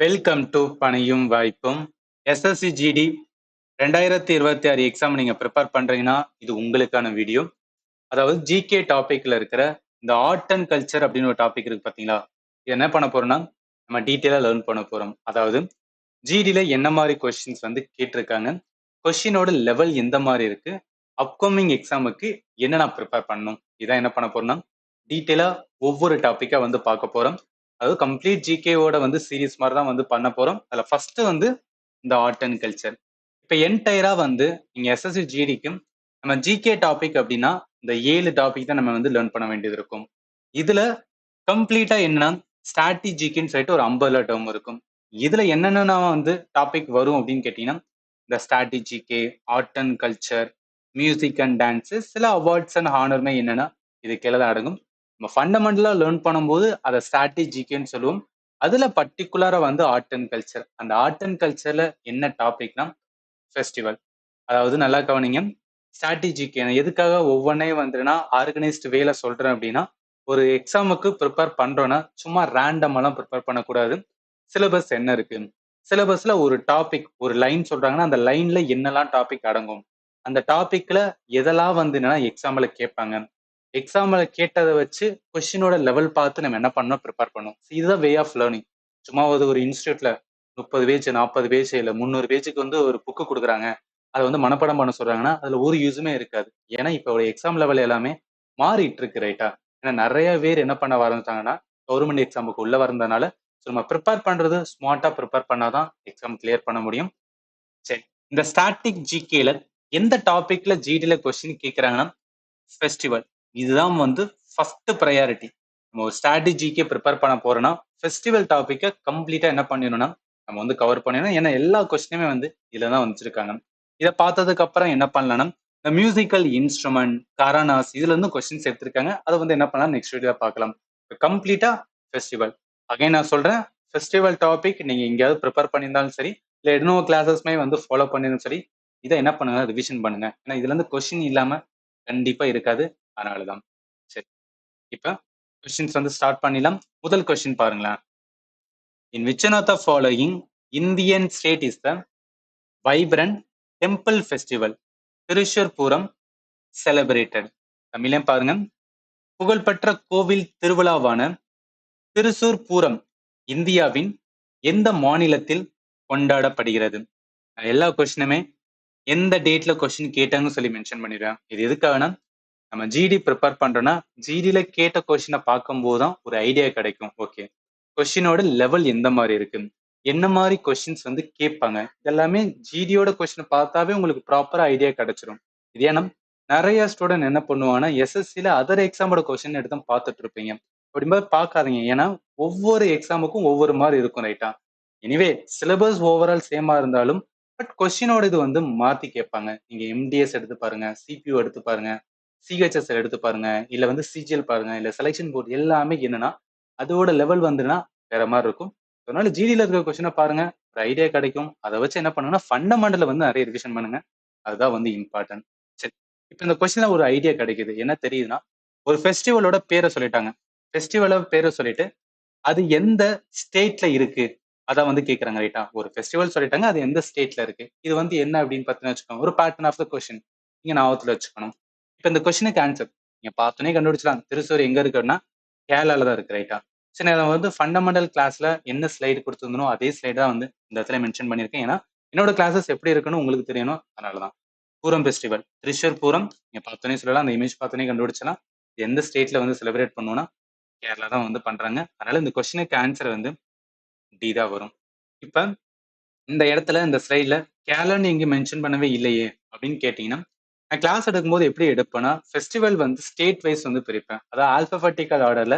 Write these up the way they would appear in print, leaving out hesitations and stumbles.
Welcome to பணியும் வாய்ப்பும். SSC GD 2026 exam நீங்க ப்ரிப்பேர் பண்றீங்கன்னா இது உங்களுக்கான வீடியோ. அதாவது ஜிகே டாபிக்ல இருக்கிற இந்த ஆர்ட் அண்ட் கல்ச்சர் அப்படின்னு ஒரு டாபிக் இருக்கு பாத்தீங்களா? இது என்ன பண்ண போறோம்னா நம்ம டீட்டெயிலா லேர்ன் பண்ண போறோம். அதாவது ஜிடில என்ன மாதிரி கொஸ்டின்ஸ் வந்து கேட்டிருக்காங்க, கொஸ்டினோட லெவல் எந்த மாதிரி இருக்கு, அப்கமிங் எக்ஸாமுக்கு என்ன நான் ப்ரிப்பேர் பண்ணணும், இதான் என்ன பண்ண போறோம்னா டீட்டெயிலா ஒவ்வொரு டாபிக்கா வந்து பார்க்க போறோம். அதாவது கம்ப்ளீட் ஜிகேவோட வந்து சீரிஸ் மாதிரி தான் வந்து பண்ண போறோம். அதுல ஃபர்ஸ்ட் வந்து இந்த ஆர்ட் அண்ட் கல்ச்சர். இப்ப என்டையரா வந்து நீங்க எஸ்எஸ்சி ஜிடிக்கு நம்ம ஜிகே டாபிக் அப்படின்னா இந்த 7 டாபிக் தான் நம்ம வந்து லேர்ன் பண்ண வேண்டியது இருக்கும். இதுல கம்ப்ளீட்டா என்னன்னா ஸ்ட்ராட்டஜிக்குன்னு சொல்லிட்டு ஒரு 50 டேர்ம் இருக்கும். இதுல என்னென்ன வந்து டாபிக் வரும் அப்படின்னு கேட்டீங்கன்னா இந்த ஸ்ட்ராட்டஜிக்கு, art and culture, music and dance, சில அவார்ட்ஸ் அண்ட் ஹானருமே என்னன்னா இது கீழே தான் அடங்கும். நம்ம ஃபண்டமெண்டலா லேர்ன் பண்ணும்போது அதை ஸ்ட்ராட்டஜிக்குன்னு சொல்லுவோம். அதுல பர்டிகுலரா வந்து ஆர்ட் அண்ட் கல்ச்சர். அந்த ஆர்ட் அண்ட் கல்ச்சர்ல என்ன டாபிக்னா ஃபெஸ்டிவல். அதாவது நல்லா கவனிங்க. ஸ்ட்ராட்டஜிக்கு எதுக்காக ஒவ்வொன்றையும் வந்துன்னா ஆர்கனைஸ்டு வேல சொல்றேன் அப்படின்னா ஒரு எக்ஸாமுக்கு ப்ரிப்பேர் பண்றோம்னா சும்மா ரேண்டமெல்லாம் ப்ரிப்பேர் பண்ணக்கூடாது. சிலபஸ் என்ன இருக்கு, சிலபஸ்ல ஒரு டாபிக் ஒரு லைன் சொல்றாங்கன்னா அந்த லைன்ல என்னெல்லாம் டாபிக் அடங்கும், அந்த டாபிக்ல எதெல்லாம் வந்து என்னன்னா எக்ஸாம்ல கேட்பாங்க, எக்ஸாம்ல கேட்டதை வச்சு கொஸ்டினோட லெவல் பார்த்து நம்ம என்ன பண்ணணும் ப்ரிப்பேர் பண்ணணும். இதுதான் வே ஆஃப் லேர்னிங். சும்மா ஒரு இன்ஸ்டியூட்ல 30 பேஜ் 40 பேஜ் இல்ல 300 பேஜுக்கு வந்து ஒரு புக்கு கொடுக்குறாங்க, அதை வந்து மனப்பாடம் பண்ண சொல்றாங்கன்னா அதுல ஒரு யூஸுமே இருக்காது. ஏன்னா இப்போ எக்ஸாம் லெவல் எல்லாமே மாறிட்டு இருக்கு ரைட்டா. ஏன்னா நிறைய பேர் என்ன பண்ண ஆரம்பிச்சாங்கன்னா கவர்மெண்ட் எக்ஸாமுக்கு உள்ள வரதுனால நம்ம ப்ரிப்பேர் பண்றது ஸ்மார்ட்டா ப்ரிப்பேர் பண்ணாதான் எக்ஸாம் கிளியர் பண்ண முடியும். சரி, இந்த ஸ்டாட்டிக் ஜிகேல எந்த டாபிக்ல ஜிடில கொஸ்டின் கேட்கறாங்கன்னா ஃபெஸ்டிவல். இதுதான் வந்து ஃபர்ஸ்ட் ப்ரையாரிட்டி. நம்ம ஒரு ஸ்ட்ராட்டஜிக்கே ப்ரிப்பேர் பண்ண போறோம்னா ஃபெஸ்டிவல் டாபிக்கை கம்ப்ளீட்டா என்ன பண்ணிடணும்னா நம்ம வந்து கவர் பண்ணிடணும். ஏன்னா எல்லா கொஸ்டினுமே வந்து இதுல தான் வச்சிருக்காங்க. இதை பார்த்ததுக்கு அப்புறம் என்ன பண்ணலாம்னா இந்த மியூசிக்கல் இன்ஸ்ட்ருமெண்ட், கரானாஸ் இதுல இருந்து கொஸ்டின்ஸ் எடுத்திருக்காங்க. அதை வந்து என்ன பண்ணலாம் நெக்ஸ்ட் வீடியோ பார்க்கலாம். கம்ப்ளீட்டா ஃபெஸ்டிவல். அகைன் நான் சொல்றேன், ஃபெஸ்டிவல் டாபிக் நீங்க எங்கேயாவது ப்ரிப்பேர் பண்ணியிருந்தாலும் சரி, இல்லை இன்னும் கிளாஸஸ்மே வந்து ஃபாலோ பண்ணியிருந்தாலும் சரி, இதை என்ன பண்ணுங்க ரிவிஷன் பண்ணுங்க. ஏன்னா இதுல இருந்து கொஸ்டின் இல்லாம கண்டிப்பா இருக்காது. அதனாலதான். சரி, இப்ப கொஸ்டின்ஸ் வந்து ஸ்டார்ட் பண்ணிடலாம். முதல் கொஸ்டின் பாருங்களேன். In which one of the following Indian state is the vibrant temple festival Thrissur Pooram celebrated? தமிழையும் பாருங்க. புகழ்பெற்ற கோவில் திருவிழாவான திருசூர் பூரம் இந்தியாவின் எந்த மாநிலத்தில் கொண்டாடப்படுகிறது? எல்லா கொஸ்டினுமே எந்த டேட்ல கொஸ்டின் கேட்டாங்கன்னு சொல்லி மென்ஷன் பண்ணிடுறேன். இது எதுக்காகனா நம்ம ஜிடி ப்ரிப்பேர் பண்றோம்னா ஜிடில கேட்ட கொஸ்டினை பார்க்கும்போது தான் ஒரு ஐடியா கிடைக்கும். ஓகே, கொஸ்டினோட லெவல் எந்த மாதிரி இருக்கு, என்ன மாதிரி கொஸ்டின்ஸ் வந்து கேட்பாங்க, இதெல்லாமே ஜிடியோட கொஸ்டின் பார்த்தாவே உங்களுக்கு ப்ராப்பரா ஐடியா கிடைச்சிடும். இது ஏன்னா நிறைய ஸ்டூடெண்ட் என்ன பண்ணுவாங்கன்னா எஸ்எஸ்சில அதர் எக்ஸாமோட கொஸ்டின் எடுத்து பார்த்துட்டு இருப்பீங்க. அப்படிங்கும்போது பார்க்காதீங்க. ஏன்னா ஒவ்வொரு எக்ஸாமுக்கும் ஒவ்வொரு மாதிரி இருக்கும் ரைட்டா. எனிவே சிலபஸ் ஓவரால் சேமா இருந்தாலும் பட் கொஸ்டினோட இது வந்து மாத்தி கேட்பாங்க. நீங்க எம்டிஎஸ் எடுத்து பாருங்க, சிபியூ எடுத்து பாருங்க, சிஹெச்எஸ் எடுத்து பாருங்க, இல்ல வந்து சிஜிஎல் பாருங்க, இல்ல செலெக்ஷன் போர்டு எல்லாமே என்னன்னா அதோட லெவல் வந்துன்னா வேற மாதிரி இருக்கும். அதனால ஜிடில இருக்கிற கொஸ்டினை பாருங்க, ஒரு ஐடியா கிடைக்கும். அதை வச்சு என்ன பண்ணுங்கன்னா ஃபண்டமெண்டல வந்து நிறைய ரிவிஷன் பண்ணுங்க. அதுதான் வந்து இம்பார்ட்டன்ட். சரி, இப்ப இந்த கொஸ்டின்ல ஒரு ஐடியா கிடைக்குது. என்ன தெரியுதுன்னா ஒரு ஃபெஸ்டிவலோட பேரை சொல்லிட்டாங்க. ஃபெஸ்டிவலோட பேரை சொல்லிட்டு அது எந்த ஸ்டேட்ல இருக்கு அதான் வந்து கேக்குறாங்க ரைட்டா. ஒரு ஃபெஸ்டிவல் சொல்லிட்டாங்க, அது எந்த ஸ்டேட்ல இருக்கு, இது வந்து என்ன அப்படின்னு பார்த்தீங்கன்னா வச்சுக்கோங்க, ஒரு பேட்டர்ன் ஆஃப் த கொஸ்டின் நீங்க ஞாபகத்துல வச்சுக்கணும். இப்ப இந்த கொஸ்டினுக்கு ஆன்சர் நீங்க பார்த்தோன்னே கண்டுபிடிச்சலாம். திருச்சூர் எங்க இருக்குன்னா கேரளால தான் இருக்கு ரைட்டா. சரி, நான் வந்து ஃபண்டமெண்டல் கிளாஸ்ல என்ன ஸ்லைடு கொடுத்துருந்தனோ அதே ஸ்லைடு தான் வந்து இந்த இடத்துல மென்ஷன் பண்ணியிருக்கேன். ஏன்னா என்னோட கிளாஸஸ் எப்படி இருக்குன்னு உங்களுக்கு தெரியணும். அதனாலதான். பூரம் ஃபெஸ்டிவல் திருச்சூர் பூரம் நீங்க பார்த்தோன்னே சொல்லலாம். அந்த இமேஜ் பார்த்தோன்னே கண்டுபிடிச்சலாம். எந்த ஸ்டேட்ல வந்து செலிப்ரேட் பண்ணுவோம்னா கேரளா தான் வந்து பண்றாங்க. அதனால இந்த கொஸ்டினுக்கு ஆன்சர் வந்து டி தான் வரும். இப்ப இந்த இடத்துல இந்த ஸ்லைட்ல கேரளான்னு எங்க மென்ஷன் பண்ணவே இல்லையே அப்படின்னு கேட்டீங்கன்னா, நான் கிளாஸ் எடுக்கும்போது எப்படி எடுப்பேன்னா ஃபெஸ்டிவல் வந்து ஸ்டேட் வைஸ் வந்து பிரிப்பேன். அதாவது ஆல்பபெட்டிக்கல் ஆர்டர்ல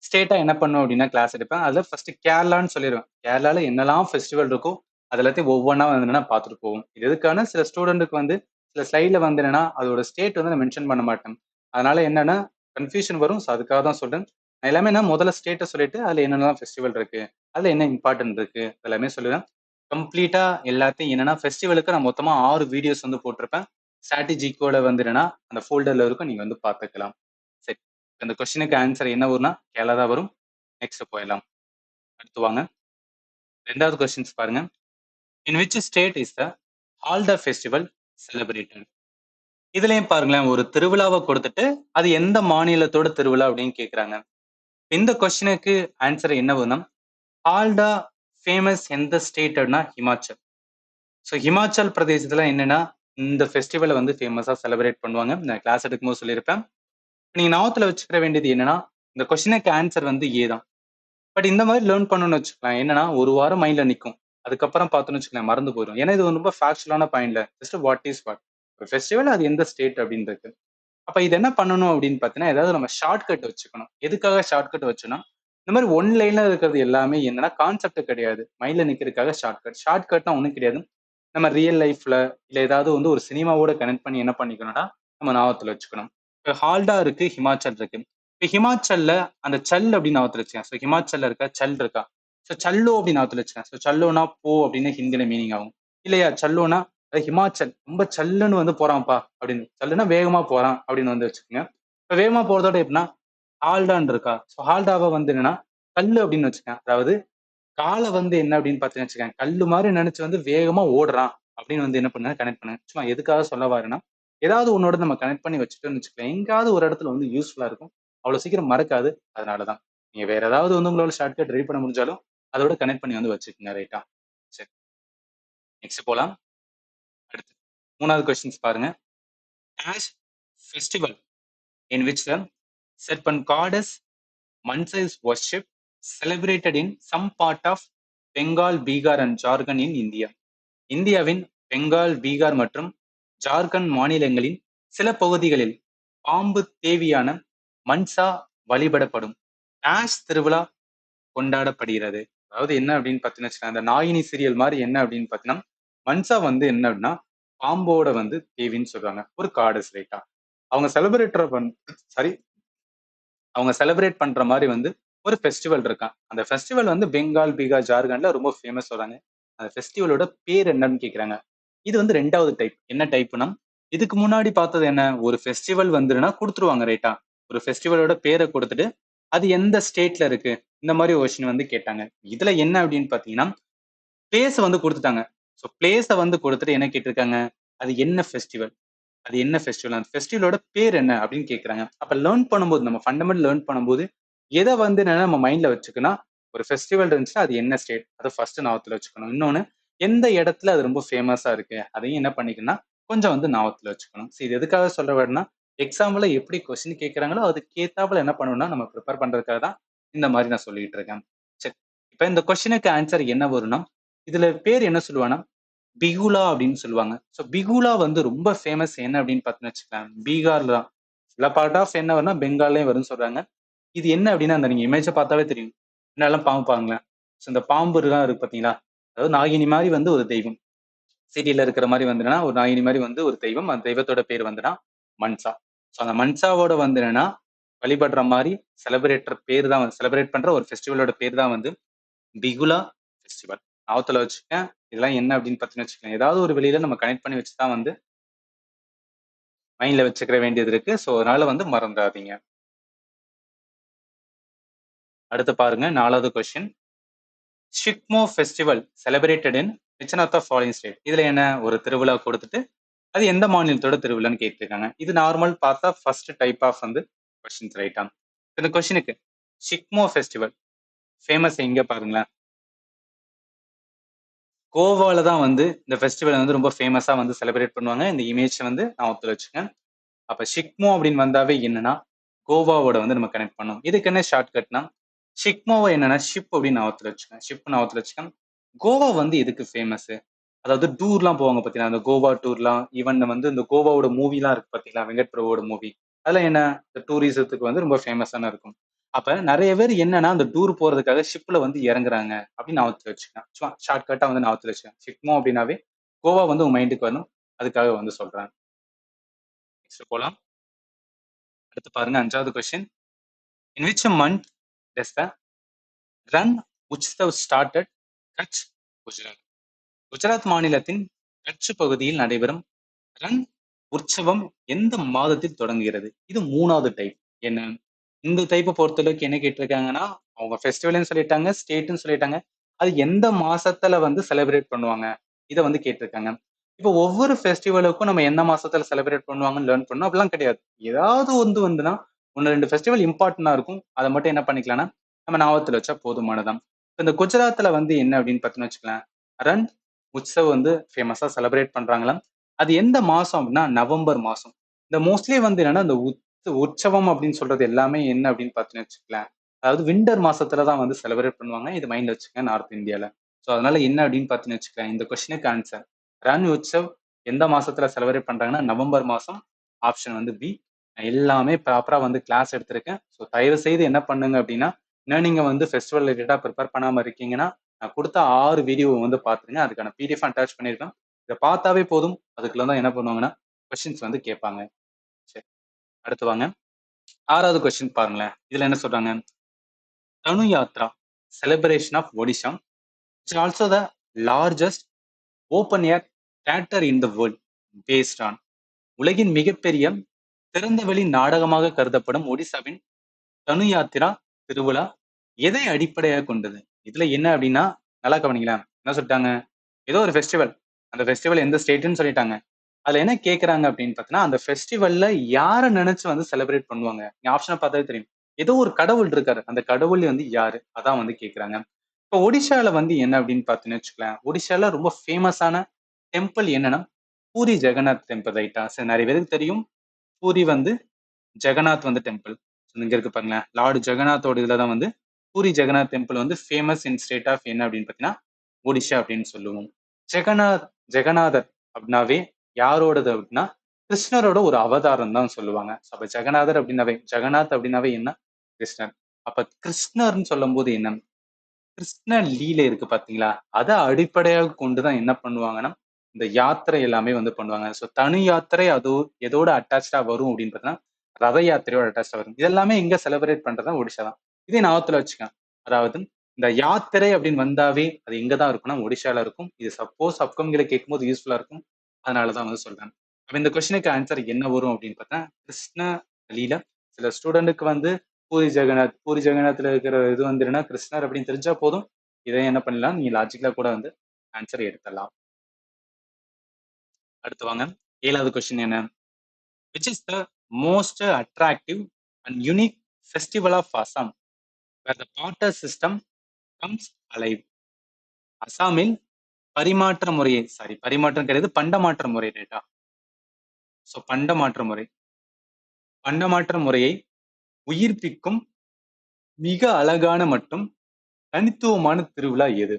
ஸ்டேட்டா என்ன பண்ணும் அப்படின்னா கிளாஸ் எடுப்பேன். அதுல ஃபர்ஸ்ட் கேரளான்னு சொல்லிடுவேன். கேரளால என்னெல்லாம் ஃபெஸ்டிவல் இருக்கோ அது எல்லாத்தையும் ஒவ்வொன்றா வந்து என்னன்னா பார்த்துட்டு போவோம். இது எதுக்கான சில ஸ்டூடெண்ட்டுக்கு வந்து சில ஸ்லைட்ல வந்து என்னன்னா அதோட ஸ்டேட் வந்து நான் மென்ஷன் பண்ண மாட்டேன். அதனால என்னன்னா கன்ஃபியூஷன் வரும். ஸோ அதுக்காக தான் சொல்றேன். நான் எல்லாமே நான் முதல்ல ஸ்டேட்டை சொல்லிட்டு அதுல என்னெல்லாம் ஃபெஸ்டிவல் இருக்கு, அதுல என்ன இம்பார்ட்டன்ட் இருக்கு எல்லாமே சொல்லுவேன். கம்ப்ளீட்டா எல்லாத்தையும் என்னன்னா ஃபெஸ்டிவலுக்கு நான் மொத்தமா 6 வீடியோஸ் வந்து போட்டிருப்பேன். ஸ்ட்ராட்டஜிக்கோட வந்து என்னன்னா அந்த ஃபோல்டர்ல இருக்கும், நீங்க வந்து பார்த்துக்கலாம். சரி, இந்த கொஸ்டினுக்கு ஆன்சர் என்ன வரும்னா கேரளா தான் வரும். நெக்ஸ்ட் போயிடலாம். அடுத்து வாங்க. ரெண்டாவது கொஸ்டின்ஸ் பாருங்க. In which state is the Halda festival celebrated? இதுலயும் பாருங்களேன், ஒரு திருவிழாவை கொடுத்துட்டு அது எந்த மாநிலத்தோட திருவிழா அப்படின்னு கேக்குறாங்க. இந்த கொஸ்டினுக்கு ஆன்சர் என்ன வரும்? ஹால்டா ஃபேமஸ் எந்த ஸ்டேட்னா ஹிமாச்சல். ஸோ ஹிமாச்சல் பிரதேசத்துல என்னன்னா இந்த ஃபெஸ்டிவலை வந்து ஃபேமஸா செலிப்ரேட் பண்ணுவாங்க. நான் கிளாஸ் எடுக்கும்போது சொல்லியிருப்பேன். நீங்க ஞாபகத்துல வச்சுக்கிற வேண்டியது என்னன்னா, இந்த கொஸ்டினுக்கு ஆன்சர் வந்து ஏ தான். பட் இந்த மாதிரி லேர்ன் பண்ணணும்னு வச்சுக்கலாம். என்னன்னா ஒரு வாரம் மைண்ட்ல நிக்கும். அதுக்கப்புறம் பார்த்தோம்னு வச்சுக்கலாம் மறந்து போயிடும். ஏன்னா இது ரொம்ப ஃபேக்சுவலான பாயிண்ட்ல just what is what. Festival அது எந்த ஸ்டேட் அப்படின்றது. அப்ப இது என்ன பண்ணணும் அப்படின்னு பார்த்தீங்கன்னா, ஏதாவது நம்ம ஷார்ட்கட் வச்சுக்கணும். எதுக்காக ஷார்ட்கட் வச்சோம்னா, இந்த மாதிரி ஒன் லைன்ல இருக்கிறது எல்லாமே என்னன்னா கான்செப்ட் கிடையாது. மைண்ட்ல நிக்கிறதுக்காக ஷார்ட்கட். ஷார்ட்கட்னா ஒண்ணும் கிடையாது. நம்ம ரியல் லைஃப்ல இல்ல ஏதாவது வந்து ஒரு சினிமாவோட கனெக்ட் பண்ணி என்ன பண்ணிக்கணும்னா, நம்ம ஞாபகத்துல வச்சுக்கணும். இப்ப ஹால்டா இருக்கு, ஹிமாச்சல் இருக்கு. இப்ப ஹிமாச்சல்ல அந்த சல் அப்படின்னு ஞாபகத்துல வச்சுக்கேன். ஸோ ஹிமாச்சல்ல இருக்க சல் இருக்கா? ஸோ சல்லோ அப்படின்னு ஞாபகத்துல வச்சுக்கேன். ஸோ சல்லோனா போ அப்படின்னு ஹிந்தில மீனிங் ஆகும். இல்லையா சல்லோனா அது ஹிமாச்சல் ரொம்ப சல்லுன்னு வந்து போறான்ப்பா அப்படின்னு. சல்லுனா வேகமா போறான் அப்படின்னு வந்து வச்சுக்கோங்க. இப்ப வேகமா போறதோட எப்படின்னா ஹால்டான் இருக்கா? ஸோ ஹால்டாவை வந்து என்னன்னா கல்லு அப்படின்னு வச்சுக்கேன். அதாவது கால வந்து என்ன அப்படின்னு பாத்தீங்கன்னு வச்சுக்கோங்க, கல்லு மாதிரி நினைச்சு வந்து வேகமா ஓடுறான் அப்படின்னு வந்து என்ன பண்ண கனெக்ட் பண்ண. சும்மா எதுக்காக சொல்ல வரேன்னா, ஏதாவது ஒன்னோட நம்ம கனெக்ட் பண்ணி வச்சுட்டோம்னு வச்சுக்கலாம். எங்காவது ஒரு இடத்துல வந்து யூஸ்ஃபுல்லா இருக்கும். அவ்வளவு சீக்கிரம் மறக்காது. அதனாலதான். நீங்க வேற ஏதாவது வந்து உங்களோட ஷார்ட்கட் ரெடி பண்ண முடிஞ்சாலும் அதோட கனெக்ட் பண்ணி வந்து வச்சுக்கோங்க. ரைட்டா? சரி. நெக்ஸ்ட் போலாம். அடுத்து 3வது கொஸ்டின்ஸ் பாருங்க. Ash festival in which the certain goddess Mansa is worshipped, celebrated in some part of Bengal, Bihar and Jharkhand in India. இந்தியாவின் பெங்கால், பீகார் மற்றும் ஜார்க்கண்ட் மாநிலங்களின் சில பகுதிகளில் பாம்பு தேவியான மன்சா வழிபடப்படும் ஆஷ் திருவிழா கொண்டாடப்படுகிறது. அதாவது என்ன அப்படின்னு பார்த்தீங்கன்னா, அந்த நாயினி சீரியல் மாதிரி என்ன அப்படின்னு பார்த்தீங்கன்னா, மன்சா வந்து என்ன அப்படின்னா பாம்போட வந்து தேவின்னு சொல்றாங்க. ஒரு காடஸ் ரைட்டா. அவங்க செலிப்ரேட்டர் சாரி அவங்க செலிப்ரேட் பண்ற மாதிரி வந்து ஒரு ஃபெஸ்டிவல் இருக்கான். அந்த ஃபெஸ்டிவல் வந்து பெங்கால், பீகார், ஜார்க்கண்ட்ல ரொம்ப ஃபேமஸ் சொல்றாங்க. அந்த ஃபெஸ்டிவலோட பேர் என்னன்னு கேக்குறாங்க. இது வந்து 2வது டைப். என்ன டைப்னா, இதுக்கு முன்னாடி பார்த்தது என்ன? ஒரு ஃபெஸ்டிவல் வந்துருன்னா குடுத்துருவாங்க ரைட்டா. ஒரு ஃபெஸ்டிவலோட பேரை கொடுத்துட்டு, அது எந்த ஸ்டேட்ல இருக்கு? இந்த மாதிரி கொஸ்டின் வந்து கேட்டாங்க. இதுல என்ன அப்படின்னு பாத்தீங்கன்னா, பிளேஸ் வந்து குடுத்துட்டாங்க. ஸோ பிளேஸ வந்து கொடுத்துட்டு என்ன கேட்டிருக்காங்க? அது என்ன ஃபெஸ்டிவல்? அது என்ன ஃபெஸ்டிவல்? அந்த ஃபெஸ்டிவலோட பேர் என்ன அப்படின்னு கேட்கறாங்க. அப்ப லேர்ன் பண்ணும்போது நம்ம ஃபண்டமெண்டல் லேர்ன் பண்ணும்போது எதை வந்து என்னன்னா நம்ம மைண்ட்ல வச்சுக்கணும். ஒரு ஃபெஸ்டிவல் இருந்துச்சுன்னா அது என்ன ஸ்டேட்? அதை ஃபர்ஸ்ட் ஞாபகத்துல வச்சுக்கணும். இன்னொன்னு எந்த இடத்துல அது ரொம்ப ஃபேமஸா இருக்கு? அதையும் என்ன பண்ணிக்கணும்னா கொஞ்சம் வந்து ஞாபகத்துல வச்சுக்கணும். சரி இது எதுக்காக சொல்ல வரேன்னா எக்ஸாம்ல எப்படி கொஸ்டின் கேட்கறாங்களோ அதுக்கு ஏத்தாப்புல என்ன பண்ணணும்னா நம்ம ப்ரிப்பேர் பண்றதுக்காக தான் இந்த மாதிரி நான் சொல்லிட்டு இருக்கேன். சரி. இப்ப இந்த கொஸ்டினுக்கு ஆன்சர் என்ன வரும்னா இதுல பேர் என்ன சொல்லுவாங்கன்னா பிகுலா அப்படின்னு சொல்லுவாங்க. ஸோ பிகுலா வந்து ரொம்ப ஃபேமஸ் என்ன அப்படின்னு பார்த்தீங்கன்னு வச்சுக்கோங்களேன், பீகார்ல தான். சில பார்ட் ஆஃப் என்ன வரும்னா பெங்கால்லயும் வரும்னு சொல்றாங்க. இது என்ன அப்படின்னா அந்த நீங்க இமேஜை பார்த்தாவே தெரியும். என்னெல்லாம் பாம்பு பாருங்களேன். ஸோ இந்த பாம்பு எல்லாம் இருக்கு பார்த்தீங்களா? அதாவது நாகினி மாதிரி வந்து ஒரு தெய்வம். சிட்டியில இருக்கிற மாதிரி வந்துன்னா ஒரு நாகினி மாதிரி வந்து ஒரு தெய்வம். அந்த தெய்வத்தோட பேர் வந்துன்னா மன்சா. ஸோ அந்த மன்சாவோட வந்து என்னன்னா வழிபடுற மாதிரி செலிப்ரேட்டர் பேர் தான் செலிப்ரேட் பண்ற ஒரு ஃபெஸ்டிவலோட பேர் தான் வந்து பிகுலா ஃபெஸ்டிவல். ஞாபகத்துல வச்சுக்கேன். இதெல்லாம் என்ன அப்படின்னு பார்த்தீங்கன்னு வச்சுக்கோங்க. ஏதாவது ஒரு வெளியில நம்ம கனெக்ட் பண்ணி வச்சு தான் வந்து மைண்ட்ல வச்சுக்கிற வேண்டியது இருக்கு. ஸோ அதனால வந்து மறந்துடாதீங்க. அடுத்து பாருங்க 4வது question. Shigmo festival celebrated in which one of the following state? இதுல என்ன ஒரு திருவிழா கொடுத்துட்டு அது எந்த மாநிலத்தோட திருவிழான்னு கேட்டிருக்காங்க. இது நார்மல் பார்த்தா ஃபர்ஸ்ட் டைப் ஆஃப் வந்து கொஸ்டின்ஸ் ரைட்டா. இந்த கொஸ்டினுக்கு ஷிக்மோ ஃபெஸ்டிவல் ஃபேமஸ் எங்க பாருங்களேன். கோவால தான் வந்து இந்த ஃபெஸ்டிவல் வந்து ரொம்ப ஃபேமஸா வந்து செலிப்ரேட் பண்ணுவாங்க. இந்த இமேஜ் வந்து நான் ஒத்துல வச்சுக்கேன். அப்ப ஷிக்மோ அப்படின்னு வந்தாவே என்னன்னா கோவாவோட வந்து நம்ம கனெக்ட் பண்ணோம். இதுக்கு என்ன ஷார்ட்கட்னா ஷிக்மோவை என்னன்னா ஷிப் அப்படின்னு ஞாபகத்துல வச்சுக்கேன். ஷிப் ஞாபகத்துல வச்சுக்கேன். கோவா வந்து எதுக்கு ஃபேமஸ்? அதாவது டூர்லாம் போவாங்க பார்த்தீங்களா, அந்த கோவா டூர்லாம் ஈவன் வந்து இந்த கோவாவோட மூவிலாம் இருக்கு பார்த்தீங்களா, வெங்கட் பிரபுவோட மூவி. அதெல்லாம் என்ன இந்த டூரிசத்துக்கு வந்து ரொம்ப ஃபேமஸான இருக்கும். அப்ப நிறைய பேர் என்னன்னா அந்த டூர் போறதுக்காக ஷிப்ல வந்து இறங்குறாங்க அப்படின்னு ஞாபகத்துல வச்சுக்கேன். சும்மா ஷார்ட்கட்டா வந்து ஞாபகத்துல வச்சுக்கேன். ஷிக்மோ அப்படின்னாவே கோவா வந்து உங்க மைண்டுக்கு வரும். அதுக்காக வந்து சொல்றேன். நெக்ஸ்ட் போலாம். அடுத்து பாருங்க 5வது question. In which month does the run Utsav started Kutch, Gujarat? Gujarat மாநிலத்தின் கட்ச் பகுதியில் நடைபெறும் ரன் உற்சவம் எந்த மாதத்தில் தொடங்குகிறது? இது 3வது டைப். என்ன இந்த டைப்பை பொறுத்தளவுக்கு என்ன கேட்டிருக்காங்கன்னா அவங்க ஃபெஸ்டிவல்னு சொல்லிட்டாங்க, ஸ்டேட்னு சொல்லிட்டாங்க. அது எந்த மாசத்துல வந்து செலிப்ரேட் பண்ணுவாங்க இதை வந்து கேட்டிருக்காங்க. இப்போ ஒவ்வொரு ஃபெஸ்டிவலுக்கும் நம்ம எந்த மாசத்துல செலிப்ரேட் பண்ணுவாங்கன்னு லேர்ன் பண்ணணும் அப்படிலாம் கிடையாது. ஏதாவது வந்து வந்துன்னா ஒன்று ரெண்டு ஃபெஸ்டிவல் இம்பார்ட்டண்டா இருக்கும். அதை மட்டும் என்ன பண்ணிக்கலாம்னா நம்ம ஞாபகத்துல வச்சா போதுமானதான். இந்த குஜராத்ல வந்து என்ன அப்படின்னு பார்த்தீங்கன்னு வச்சுக்கலாம், ரன் உற்சவ் வந்து ஃபேமஸா செலிப்ரேட் பண்றாங்களாம். அது எந்த மாசம் அப்படின்னா நவம்பர் மாசம். இந்த மோஸ்ட்லி வந்து என்னன்னா இந்த உற்சவம் அப்படின்னு சொல்றது எல்லாமே என்ன அப்படின்னு பார்த்தீங்கன்னு வச்சுக்கலாம், அதாவது விண்டர் மாசத்துல தான் வந்து செலிப்ரேட் பண்ணுவாங்க. இது மைண்ட்ல வச்சுக்கங்க நார்த் இந்தியால. ஸோ அதனால என்ன அப்படின்னு பார்த்தீங்கன்னு வச்சுக்கலாம், இந்த கொஸ்டினுக்கு ஆன்சர் ரன் உற்சவ் எந்த மாசத்துல செலிப்ரேட் பண்றாங்கன்னா நவம்பர் மாசம். ஆப்ஷன் வந்து பி. எல்லாமே ப்ராப்பரா வந்து கிளாஸ் எடுத்திருக்கேன். ஸோ தயவு செய்து என்ன பண்ணுங்க அப்படின்னா, இன்னும் நீங்க வந்து ஃபெஸ்டிவல் ரிலேட்டடா ப்ரிப்பேர் பண்ணாம இருக்கீங்கன்னா, நான் கொடுத்த 6 வீடியோவை வந்து பார்த்துருங்க. அதுக்கான பிடிஎஃப் அட்டாச் பண்ணியிருக்கேன். இதை பார்த்தாவே போதும். அதுக்குள்ள தான் என்ன பண்ணுவாங்கன்னா கொஸ்டின்ஸ் வந்து கேட்பாங்க. சரி, அடுத்து வாங்க. 6வது கொஸ்டின் பாருங்களேன். இதுல என்ன சொல்றாங்க, Dhanu Yatra celebration of Odisha it's also the largest open air theatre in the world based on. உலகின் மிகப்பெரிய திறந்தவெளி நாடகமாக கருதப்படும் ஒடிசாவின் தனு யாத்திரா திருவிழா எதை அடிப்படையாக கொண்டது? இதுல என்ன அப்படின்னா, நல்லா கவனிங்களேன். என்ன சொல்லிட்டாங்க, ஏதோ ஒரு ஃபெஸ்டிவல், அந்த ஃபெஸ்டிவல் எந்த ஸ்டேட்னு சொல்லிட்டாங்க. அதுல என்ன கேக்குறாங்க அப்படின்னு பார்த்தீங்கன்னா, அந்த ஃபெஸ்டிவல்ல யார நினைச்சு வந்து செலிப்ரேட் பண்ணுவாங்க? நீங்க ஆப்ஷனை பார்த்தாலே தெரியும். ஏதோ ஒரு கடவுள் இருக்காரு. அந்த கடவுள் வந்து யாரு? அதான் வந்து கேக்குறாங்க. இப்போ ஒடிஷால வந்து என்ன அப்படின்னு பார்த்தீங்கன்னு வச்சுக்கலாம், ஒடிஷால ரொம்ப ஃபேமஸான டெம்பிள் என்னன்னா பூரி ஜெகநாத் டெம்பிள், ரைட்டா? சரி, நிறைய பேருக்கு தெரியும். பூரி வந்து ஜெகநாத் வந்து டெம்பிள். இங்க இருக்கு பாருங்களேன். லார்டு ஜெகநாத்தோட இதுல தான் வந்து பூரி ஜெகநாத் டெம்பிள் வந்து ஃபேமஸ் இன் ஸ்டேட் ஆஃப் என்ன அப்படின்னு பார்த்தீங்கன்னா ஒடிஷா அப்படின்னு சொல்லுவோம். ஜெகநாத் ஜெகநாதர் அப்படின்னாவே யாரோடது அப்படின்னா கிருஷ்ணரோட ஒரு அவதாரம் தான் சொல்லுவாங்க. அப்ப ஜெகநாதர் அப்படின்னாவே ஜெகநாத் அப்படின்னாவே என்ன, கிருஷ்ணர். அப்ப கிருஷ்ணர்னு சொல்லும் போது என்ன, கிருஷ்ண லீலை இருக்கு பாத்தீங்களா, அதை அடிப்படையாக கொண்டுதான் என்ன பண்ணுவாங்கன்னா இந்த யாத்திரை எல்லாமே வந்து பண்ணுவாங்க. ஸோ தனு யாத்திரை அது எதோட அட்டாச்சா வரும் அப்படின்னு பார்த்தீங்கன்னா ரத யாத்திரையோட அட்டாச்சா வரும். இதெல்லாமே இங்க செலிப்ரேட் பண்றதா ஒடிஷா தான். இதே ஞாபகத்துல வச்சுக்கேன். அதாவது இந்த யாத்திரை அப்படின்னு வந்தாவே அது எங்க தான் இருக்கும்னா ஒடிஷால இருக்கும். இது சப்போஸ் அப்கமிங்ல கேட்கும்போது யூஸ்ஃபுல்லா இருக்கும். அதனாலதான் வந்து சொல்றேன். அப்ப இந்த கொஸ்டினுக்கு ஆன்சர் என்ன வரும் அப்படின்னு பார்த்தா கிருஷ்ண லீல. சில ஸ்டூடெண்ட்டுக்கு வந்து பூரி ஜெகநாத்ல இருக்கிற இது வந்துருன்னா கிருஷ்ணர் அப்படின்னு தெரிஞ்சா போதும். இதை என்ன பண்ணலாம், நீங்க லாஜிக்கலா கூட வந்து ஆன்சர் எடுத்துடலாம். அடுத்து வாங்க. 7வது கொஸ்டின் என்ன, which is the most attractive and unique festival of Assam where the barter system comes alive? அசாமில் பரிமாற்ற முறையை பரிமாற்றம் கிடையாது, பண்டமாற்ற முறை, ரைட்டா? ஸோ பண்டமாற்ற முறையை உயிர்ப்பிக்கும் மிக அழகான மற்றும் தனித்துவமான திருவிழா எது?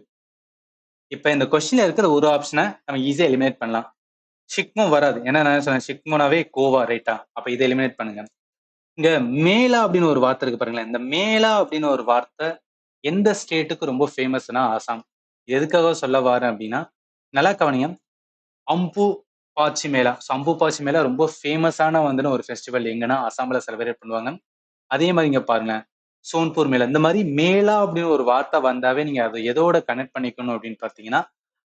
இப்ப இந்த கொஸ்டின்ல இருக்கிற ஒரு ஆப்ஷனை நம்ம ஈஸியா எலிமினேட் பண்ணலாம். ஷிக்மோ வராது. ஏன்னா நான் சொன்னேன் ஷிக்மோனாவே கோவா, ரைட்டா? அப்ப இதை எலிமினேட் பண்ணுங்க. இங்க மேலா அப்படின்னு ஒரு வார்த்தை இருக்கு பாருங்களேன். இந்த மேலா அப்படின்னு ஒரு வார்த்தை எந்த ஸ்டேட்டுக்கு ரொம்ப ஃபேமஸ்னா ஆசாம். எதுக்காக சொல்ல வரேன் அப்படின்னா, நல்லா கவனிங்க. அம்பு பாச்சி மேளா. ஸோ அம்பு பாச்சி மேளா ரொம்ப ஃபேமஸான வந்துன்னு ஒரு ஃபெஸ்டிவல் எங்கன்னா அசாம்ல செலிப்ரேட் பண்ணுவாங்க. அதே மாதிரி இங்க பாருங்க, சோன்பூர் மேளா. இந்த மாதிரி மேளா அப்படின்னு ஒரு வார்த்தை வந்தாவே நீங்க அதை எதோட கனெக்ட் பண்ணிக்கணும் அப்படின்னு பார்த்தீங்கன்னா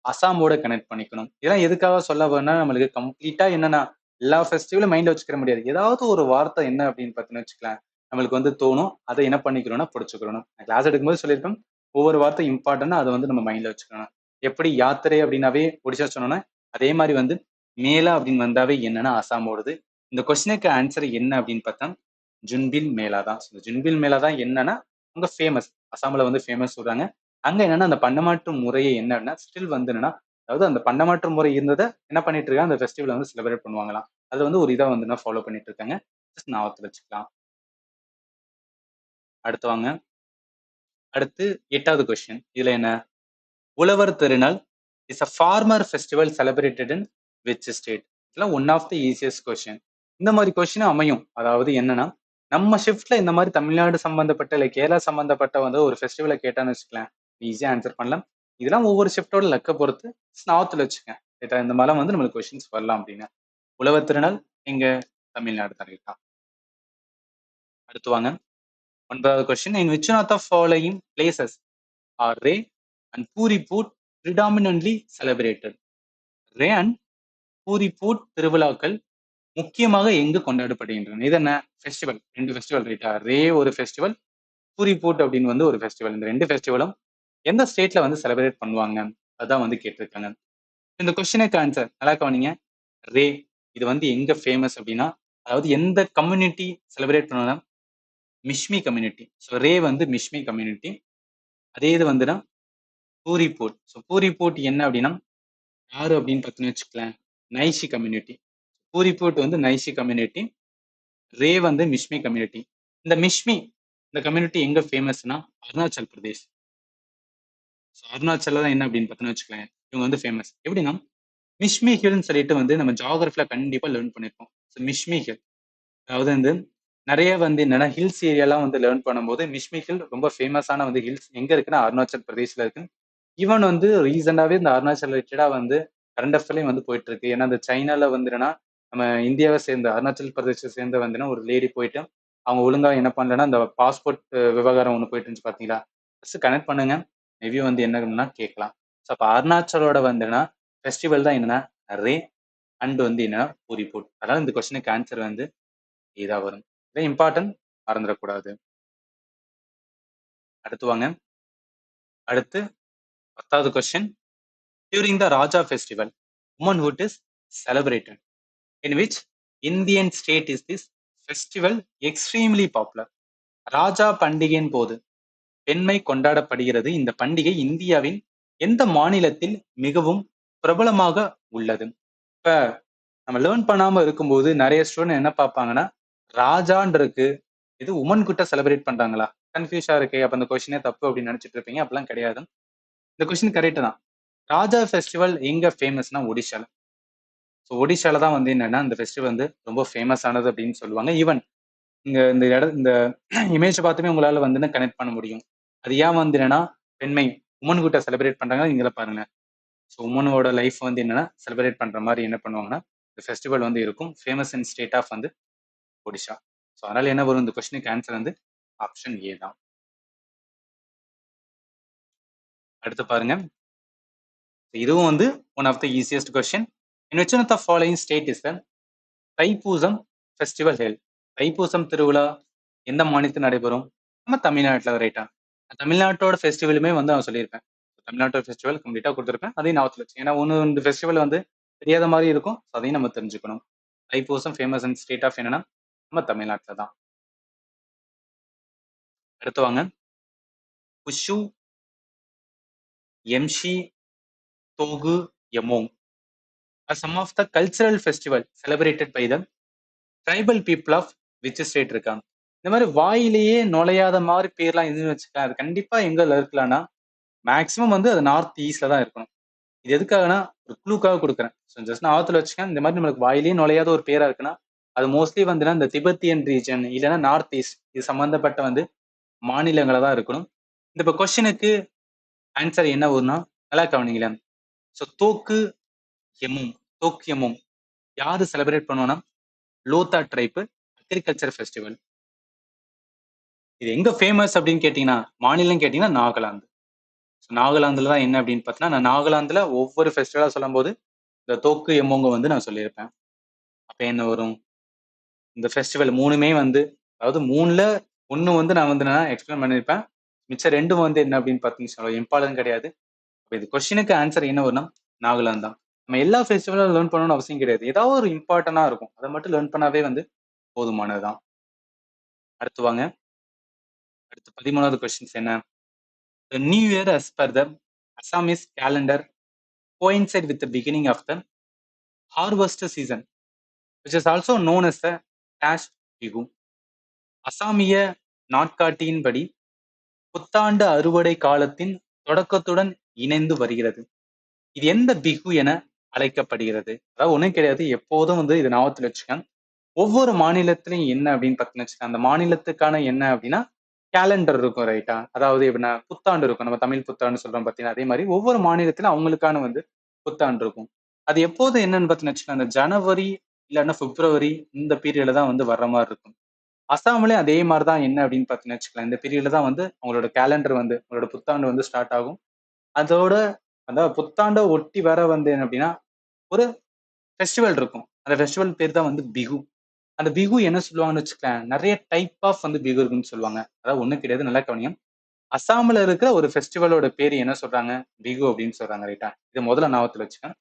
அசாமோட கனெக்ட் பண்ணிக்கணும். இதெல்லாம் எதுக்காக சொல்ல வரேன்னா நம்மளுக்கு கம்ப்ளீட்டா என்னன்னா எல்லா ஃபெஸ்டிவலும் மைண்ட்ல வச்சுக்கிற முடியாது. ஏதாவது ஒரு வார்த்தை என்ன அப்படின்னு பார்த்தீங்கன்னு வச்சுக்கலாம், நம்மளுக்கு வந்து தோணும். அதை என்ன பண்ணிக்கிறோம்னா பிடிச்சுக்கிறோம். நான் கிளாஸ் எடுக்கும்போது சொல்லியிருப்பேன், ஒவ்வொரு வார்த்தை இம்பார்ட்டன்ட்னா அதை வந்து நம்ம மைண்ட்ல வச்சுக்கணும். எப்படி யாத்திரை அப்படின்னாவே ஒடிஷா சொன்னோன்னா, அதே மாதிரி வந்து மேலா அப்படின்னு வந்தாவே என்னன்னா அசாமோடது. இந்த கொஸ்டினுக்கு ஆன்சர் என்ன அப்படின்னு பார்த்தா ஜுன்பில் மேளா தான். ஜுன்பில் மேளா தான் என்னன்னா அங்க ஃபேமஸ். அசாம்ல வந்து ஃபேமஸ் சொல்றாங்க. அங்க என்னன்னா அந்த பண்டமாற்று முறையை என்னன்னா ஸ்டில் வந்து என்னன்னா, அதாவது அந்த பண்டமாற்று முறை இருந்ததை என்ன பண்ணிட்டு இருக்காங்க, அந்த ஃபெஸ்டிவல் வந்து செலிப்ரேட் பண்ணுவாங்களாம். அது வந்து ஒரு இதா வந்து ஃபாலோ பண்ணிட்டு இருக்காங்க. ஜஸ்ட் ஞாபகத்துல வச்சுக்கலாம். அடுத்து வாங்க. அடுத்து 8வது கொஸ்டின். இதுல என்ன, Uzhavar Thirunal is a farmer festival celebrated in which state? இதெல்லாம் one of the easiest question. இந்த மாதிரி கொஸ்டின் அமையும். அதாவது என்னன்னா, நம்ம ஷிஃப்ட்ல இந்த மாதிரி தமிழ்நாடு சம்பந்தப்பட்ட இல்ல கேரளா சம்பந்தப்பட்ட வந்து ஒரு ஃபெஸ்டிவலை கேட்டான்னு வச்சுக்கலாம், ஈஸியா ஆன்சர் பண்ணலாம். இதெல்லாம் ஒவ்வொரு ஷிஃப்டோட லக்க பொறுத்து ஸ்நாத்துல வச்சுக்கேன். இந்த மாதிரி வந்து நம்மளுக்கு கொஸ்டின்ஸ் வரலாம் அப்படின்னு. உழவர் திருநாள் எங்க, தமிழ்நாடு தான். அடுத்து வாங்க. 9வது question. In which one of the following places are ரே அண்ட் பூரி பூட் predominantly celebrated? ரே அண்ட் பூரி பூட் திருவிழாக்கள் முக்கியமாக எங்கு கொண்டாடப்படுகின்றன? இது என்ன ஃபெஸ்டிவல், 2 ஃபெஸ்டிவல், ரைட்டா? ரே ஒரு ஃபெஸ்டிவல், பூரி பூட் அப்படின்னு வந்து ஒரு ஃபெஸ்டிவல். இந்த 2 ஃபெஸ்டிவலும் எந்த ஸ்டேட்ல வந்து செலிப்ரேட் பண்ணுவாங்க அதான் வந்து கேட்டிருக்காங்க. இந்த கொஸ்டினுக்கு ஆன்சர் நல்லா கவனிங்க. ரே இது வந்து எங்க ஃபேமஸ் அப்படின்னா, அதாவது எந்த கம்யூனிட்டி செலிப்ரேட் பண்ணுவாங்க, மிஷ்மி கம்யூனிட்டி. ஸோ ரே வந்து மிஷ்மி கம்யூனிட்டி. அதே இது வந்துன்னா பூரிப்போட். ஸோ பூரிப்போட் என்ன அப்படின்னா யாரு அப்படின்னு பார்த்தீங்கன்னு வச்சுக்கலாம், நைஷி கம்யூனிட்டி. பூரிப்போட் வந்து நைஷி கம்யூனிட்டி. ரே வந்து மிஷ்மி கம்யூனிட்டி. இந்த மிஷ்மி இந்த கம்யூனிட்டி எங்க ஃபேமஸ்னா அருணாச்சல் பிரதேஷ். ஸோ அருணாச்சல்ல தான் என்ன அப்படின்னு பார்த்தீங்கன்னு வச்சுக்கலாம், இவங்க வந்து ஃபேமஸ். எப்படின்னா மிஷ்மி ஹில்னு சொல்லிட்டு வந்து நம்ம ஜியாகிரபில கண்டிப்பா லேர்ன் பண்ணிருப்போம். ஸோ மிஷ்மி ஹில் அதாவது வந்து நிறைய வந்து என்னன்னா ஹில்ஸ் ஏரியாலாம் வந்து லேர்ன் பண்ணும்போது மிஷ்மி ஹில் ரொம்ப ஃபேமஸான வந்து ஹில்ஸ் எங்க இருக்குன்னா அருணாச்சல் பிரதேஷ்ல இருக்கு. ஈவன் வந்து ரீசெண்டாவே இந்த அருணாச்சல் ரிலேட்டடா வந்து கரண்ட் அஃபேர்லயும் வந்து போயிட்டு இருக்கு. ஏன்னா இந்த சைனால வந்து என்னன்னா நம்ம இந்தியாவை சேர்ந்த அருணாச்சல் பிரதேசத்தை சேர்ந்த வந்து ஒரு லேடி போயிட்டு அவங்க ஒழுங்கா என்ன பண்ணலன்னா அந்த பாஸ்போர்ட் விவகாரம் ஒன்று போயிட்டு இருந்துச்சு பாத்தீங்களா. ஃபர்ஸ்ட் கனெக்ட் பண்ணுங்க, மேபி வந்து என்னன்னா கேட்கலாம். ஸோ அப்போ அருணாச்சலோட வந்துன்னா ஃபெஸ்டிவல் தான் என்னன்னா ரே அண்ட் வந்து என்னன்னா பூரிப்பூட். அதனால இந்த கொஸ்டினுக்கு ஆன்சர் வந்து இதா வரும். இதை இம்பார்ட்டன்ட் மறந்துடக்கூடாது. அடுத்து வாங்க. அடுத்து 10வது question. During the Raja festival, womanhood is celebrated. In which Indian state is this festival extremely popular? ராஜா பண்டிகையின் போது பெண்மை கொண்டாடப்படுகிறது. இந்த பண்டிகை இந்தியாவின் எந்த மாநிலத்தில் மிகவும் பிரபலமாக உள்ளது? இப்ப நம்ம லேர்ன் பண்ணாம இருக்கும்போது நிறைய ஸ்டூடெண்ட் என்ன பார்ப்பாங்கன்னா, ராஜான் இருக்கு, இது உமன் கிட்ட செலிப்ரேட் பண்றாங்களா, கன்ஃபியூஸா இருக்கு, அப்ப அந்த கொஸ்டினே தப்பு அப்படின்னு நினைச்சிட்டு இருப்பீங்க. அப்பெல்லாம் கிடையாது. இந்த கொஸ்டின் கரெக்ட் தான். ராஜா ஃபெஸ்டிவல் எங்க ஃபேமஸ்னா ஒடிஷால. ஸோ ஒடிஷால தான் வந்து என்னன்னா இந்த ஃபெஸ்டிவல் வந்து ரொம்ப ஃபேமஸ் ஆனது அப்படின்னு சொல்லுவாங்க. ஈவன் இங்க இந்த இமேஜ் பார்த்துமே உங்களால வந்து கனெக்ட் பண்ண முடியும். அது ஏன் வந்து என்னன்னா பெண்மை உமன் கிட்ட செலிப்ரேட் பண்றாங்க இங்கே பாருங்க. ஸோ உமனோட லைஃப் வந்து என்னன்னா செலிப்ரேட் பண்ற மாதிரி என்ன பண்ணுவாங்கன்னா இந்த ஃபெஸ்டிவல் வந்து இருக்கும். ஃபேமஸ் இன் ஸ்டேட் ஆஃப் வந்து ஒடிஷா. ஸோ அதனால என்ன வரும் இந்த கொஸ்டினுக்கு ஆன்சர் வந்து ஆப்ஷன் ஏ தான். அடுத்து பாருங்க. இதுவும் வந்து one of the easiest question. In which one of the following state is the Thaipusam festival held? Thaipusam திருவிழா எந்த மாநிலத்தில் நடைபெறும்? நம்ம தமிழ்நாட்டில். ரைட்டா? தமிழ்நாட்டோட ஃபெஸ்டிவலுமே வந்து நான் சொல்லியிருப்பேன். தமிழ்நாட்டோட ஃபெஸ்டிவல் கம்ப்ளீட்டாக கொடுத்துருப்பேன். அதையும் ஞாபகத்தில் வச்சு, ஏன்னா ஒன்று இந்த ஃபெஸ்டிவல் வந்து தெரியாத மாதிரி இருக்கும். அதையும் நம்ம தெரிஞ்சுக்கணும். Thaipusam famous in state of என்னன்னா நம்ம தமிழ்நாட்டில் தான். அடுத்து வாங்க. புஷு எம்ஷி Tokhu Emong are some of the cultural festival celebrated by the tribal people of which state இருக்காங்க. இந்த மாதிரி வாயிலேயே நுழையாத மாதிரி பேர்லாம் எதுன்னு வச்சுக்கலாம். அது கண்டிப்பா எங்க இருக்கலாம்னா மேக்சிமம் வந்து அது நார்த் ஈஸ்ட்ல தான் இருக்கணும். இது எதுக்காகனா ஒரு க்ளூக்காக கொடுக்குறேன். ஸோ ஜஸ்ட் ஆத்துல வச்சுக்கேன். இந்த மாதிரி நம்மளுக்கு வாயிலேயே நுழையாத ஒரு பேரா இருக்குன்னா அது மோஸ்ட்லி வந்துன்னா இந்த திபெத்தியன் ரீஜன் இல்லைன்னா நார்த் ஈஸ்ட் இது சம்பந்தப்பட்ட வந்து மாநிலங்களை தான் இருக்கணும். இந்த இப்போ கொஸ்டினுக்கு ஆன்சர் என்ன வரும்னா நல்லா கவனிங்களேன். ஸோ தோக்கு எமும் தோக்கு எமும் யாரு செலிப்ரேட் பண்ணுவோம்னா லோத்தா ட்ரைப் அக்ரிகல்ச்சர் ஃபெஸ்டிவல். இது எங்க ஃபேமஸ் அப்படின்னு கேட்டீங்கன்னா மாநிலம் கேட்டீங்கன்னா நாகாலாந்து. நாகாலாந்துல தான் என்ன அப்படின்னு பார்த்தீங்கன்னா நான் நாகாலாந்துல ஒவ்வொரு ஃபெஸ்டிவலா சொல்லும் போது இந்த தோக்கு எம்மோங்க வந்து நான் சொல்லியிருப்பேன். அப்ப என்ன வரும்? இந்த ஃபெஸ்டிவல் மூணுமே வந்து அதாவது மூணுல ஒண்ணு வந்து நான் வந்து நான் எக்ஸ்பிளைன் பண்ணியிருப்பேன். மிச்சம் ரெண்டும் வந்து என்ன அப்படின்னு பார்த்தீங்கன்னா இம்பார்ட்டன் கிடையாது. அப்ப இது கொஸ்டினுக்கு ஆன்சர் என்ன வரும்னா நாகாலாந்து தான். நம்ம எல்லா ஃபெஸ்டிவலும் லேர்ன் பண்ணணும்னு அவசியம் கிடையாது. ஏதாவது ஒரு இம்பார்ட்டனா இருக்கும். அதை மட்டும் லேர்ன் பண்ணாவே வந்து போதுமானதுதான். அடுத்து வாங்க. அடுத்து 13வது கொஸ்டின்ஸ் என்ன? The new year as per the Assamese calendar coincide with the beginning of the harvest season, which is also known as the Dash Bihu. அசாமிய நாட்காட்டியின்படி புத்தாண்டு அறுவடை காலத்தின் தொடக்கத்துடன் இணைந்து வருகிறது. இது எந்த பிகு என அழைக்கப்படுகிறது? அதாவது ஒண்ணும் கிடையாது. எப்போதும் வந்து இது ஞாபகத்தில் வச்சுக்கேன். ஒவ்வொரு மாநிலத்திலையும் என்ன அப்படின்னு பார்த்தீங்கன்னு வச்சுக்கேன். அந்த மாநிலத்துக்கான என்ன அப்படின்னா கேலண்டர் இருக்கும். ரைட்டா? அதாவது எப்படின்னா புத்தாண்டு இருக்கும். நம்ம தமிழ் புத்தாண்டு சொல்றோம் பார்த்தீங்கன்னா அதே மாதிரி ஒவ்வொரு மாநிலத்திலும் அவங்களுக்கான வந்து புத்தாண்டு இருக்கும். அது எப்போது என்னன்னு பார்த்தீங்கன்னு வச்சுக்கோங்க, அந்த ஜனவரி இல்லைன்னா பிப்ரவரி இந்த பீரியட்ல தான் வந்து வர்ற மாதிரி இருக்கும். அசாம்லயும் அதே மாதிரி தான் என்ன அப்படின்னு பார்த்தீங்கன்னு வச்சுக்கலாம். இந்த பீரியட்ல தான் வந்து அவங்களோட கேலண்டர் வந்து அவங்களோட புத்தாண்டு வந்து ஸ்டார்ட் ஆகும். அதோட அந்த புத்தாண்டை ஒட்டி வர வந்து என்ன அப்படின்னா ஒரு ஃபெஸ்டிவல் இருக்கும். அந்த ஃபெஸ்டிவல் பேர் தான் வந்து பிகு. அந்த பிகு என்ன சொல்லுவாங்கன்னு வச்சுக்கலாம், நிறைய டைப் ஆஃப் வந்து பிகு இருக்குன்னு சொல்லுவாங்க. அதாவது ஒண்ணு கிடையாது, நல்லா கவனியம். அசாம்ல இருக்கிற ஒரு ஃபெஸ்டிவலோட பேர் என்ன சொல்றாங்க? பிகு அப்படின்னு சொல்றாங்க. ரைட்டா? இத முதல்ல ஞாபகத்துல வச்சுக்கங்க.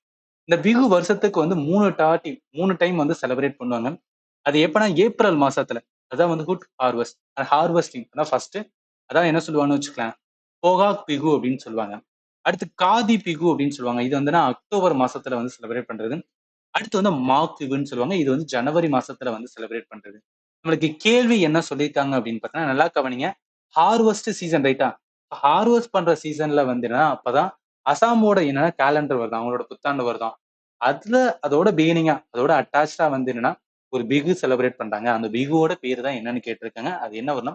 இந்த பிகு வருஷத்துக்கு வந்து 3 டைம் வந்து செலிப்ரேட் பண்ணுவாங்க. அது எப்பன்னா ஏப்ரல் மாசத்துல. அதான் வந்து குட் ஹார்வெஸ்ட். ஹார்வெஸ்டிங் அதான் ஃபர்ஸ்ட். அதான் என்ன சொல்லுவாங்கன்னு வச்சுக்கலாம். போகாக் பிகு அப்படின்னு சொல்லுவாங்க. அடுத்து காதி பிகு அப்படின்னு சொல்லுவாங்க. இது வந்துன்னா அக்டோபர் மாசத்துல வந்து செலிப்ரேட் பண்றது. அடுத்து வந்து மாக் பிகுன்னு சொல்லுவாங்க. இது வந்து ஜனவரி மாசத்துல வந்து செலிப்ரேட் பண்றது. நம்மளுக்கு கேள்வி என்ன சொல்லியிருக்காங்க அப்படின்னு பார்த்தீங்கன்னா, நல்லா கவனிங்க. ஹார்வெஸ்ட் சீசன் ரைட்டா? ஹார்வெஸ்ட் பண்ற சீசன்ல வந்துன்னா அப்பதான் அசாமோட என்னன்னா கேலண்டர் வருதாம். அவங்களோட புத்தாண்டு வருதாம். அதுல அதோட பிகினிங்கா அதோட அட்டாச்சா வந்து என்னன்னா ஒரு பிகு செலிப்ரேட் பண்றாங்க. அந்த பிகுவோட பேரு தான் என்னன்னு கேட்டிருக்காங்க. அது என்ன வரும்னா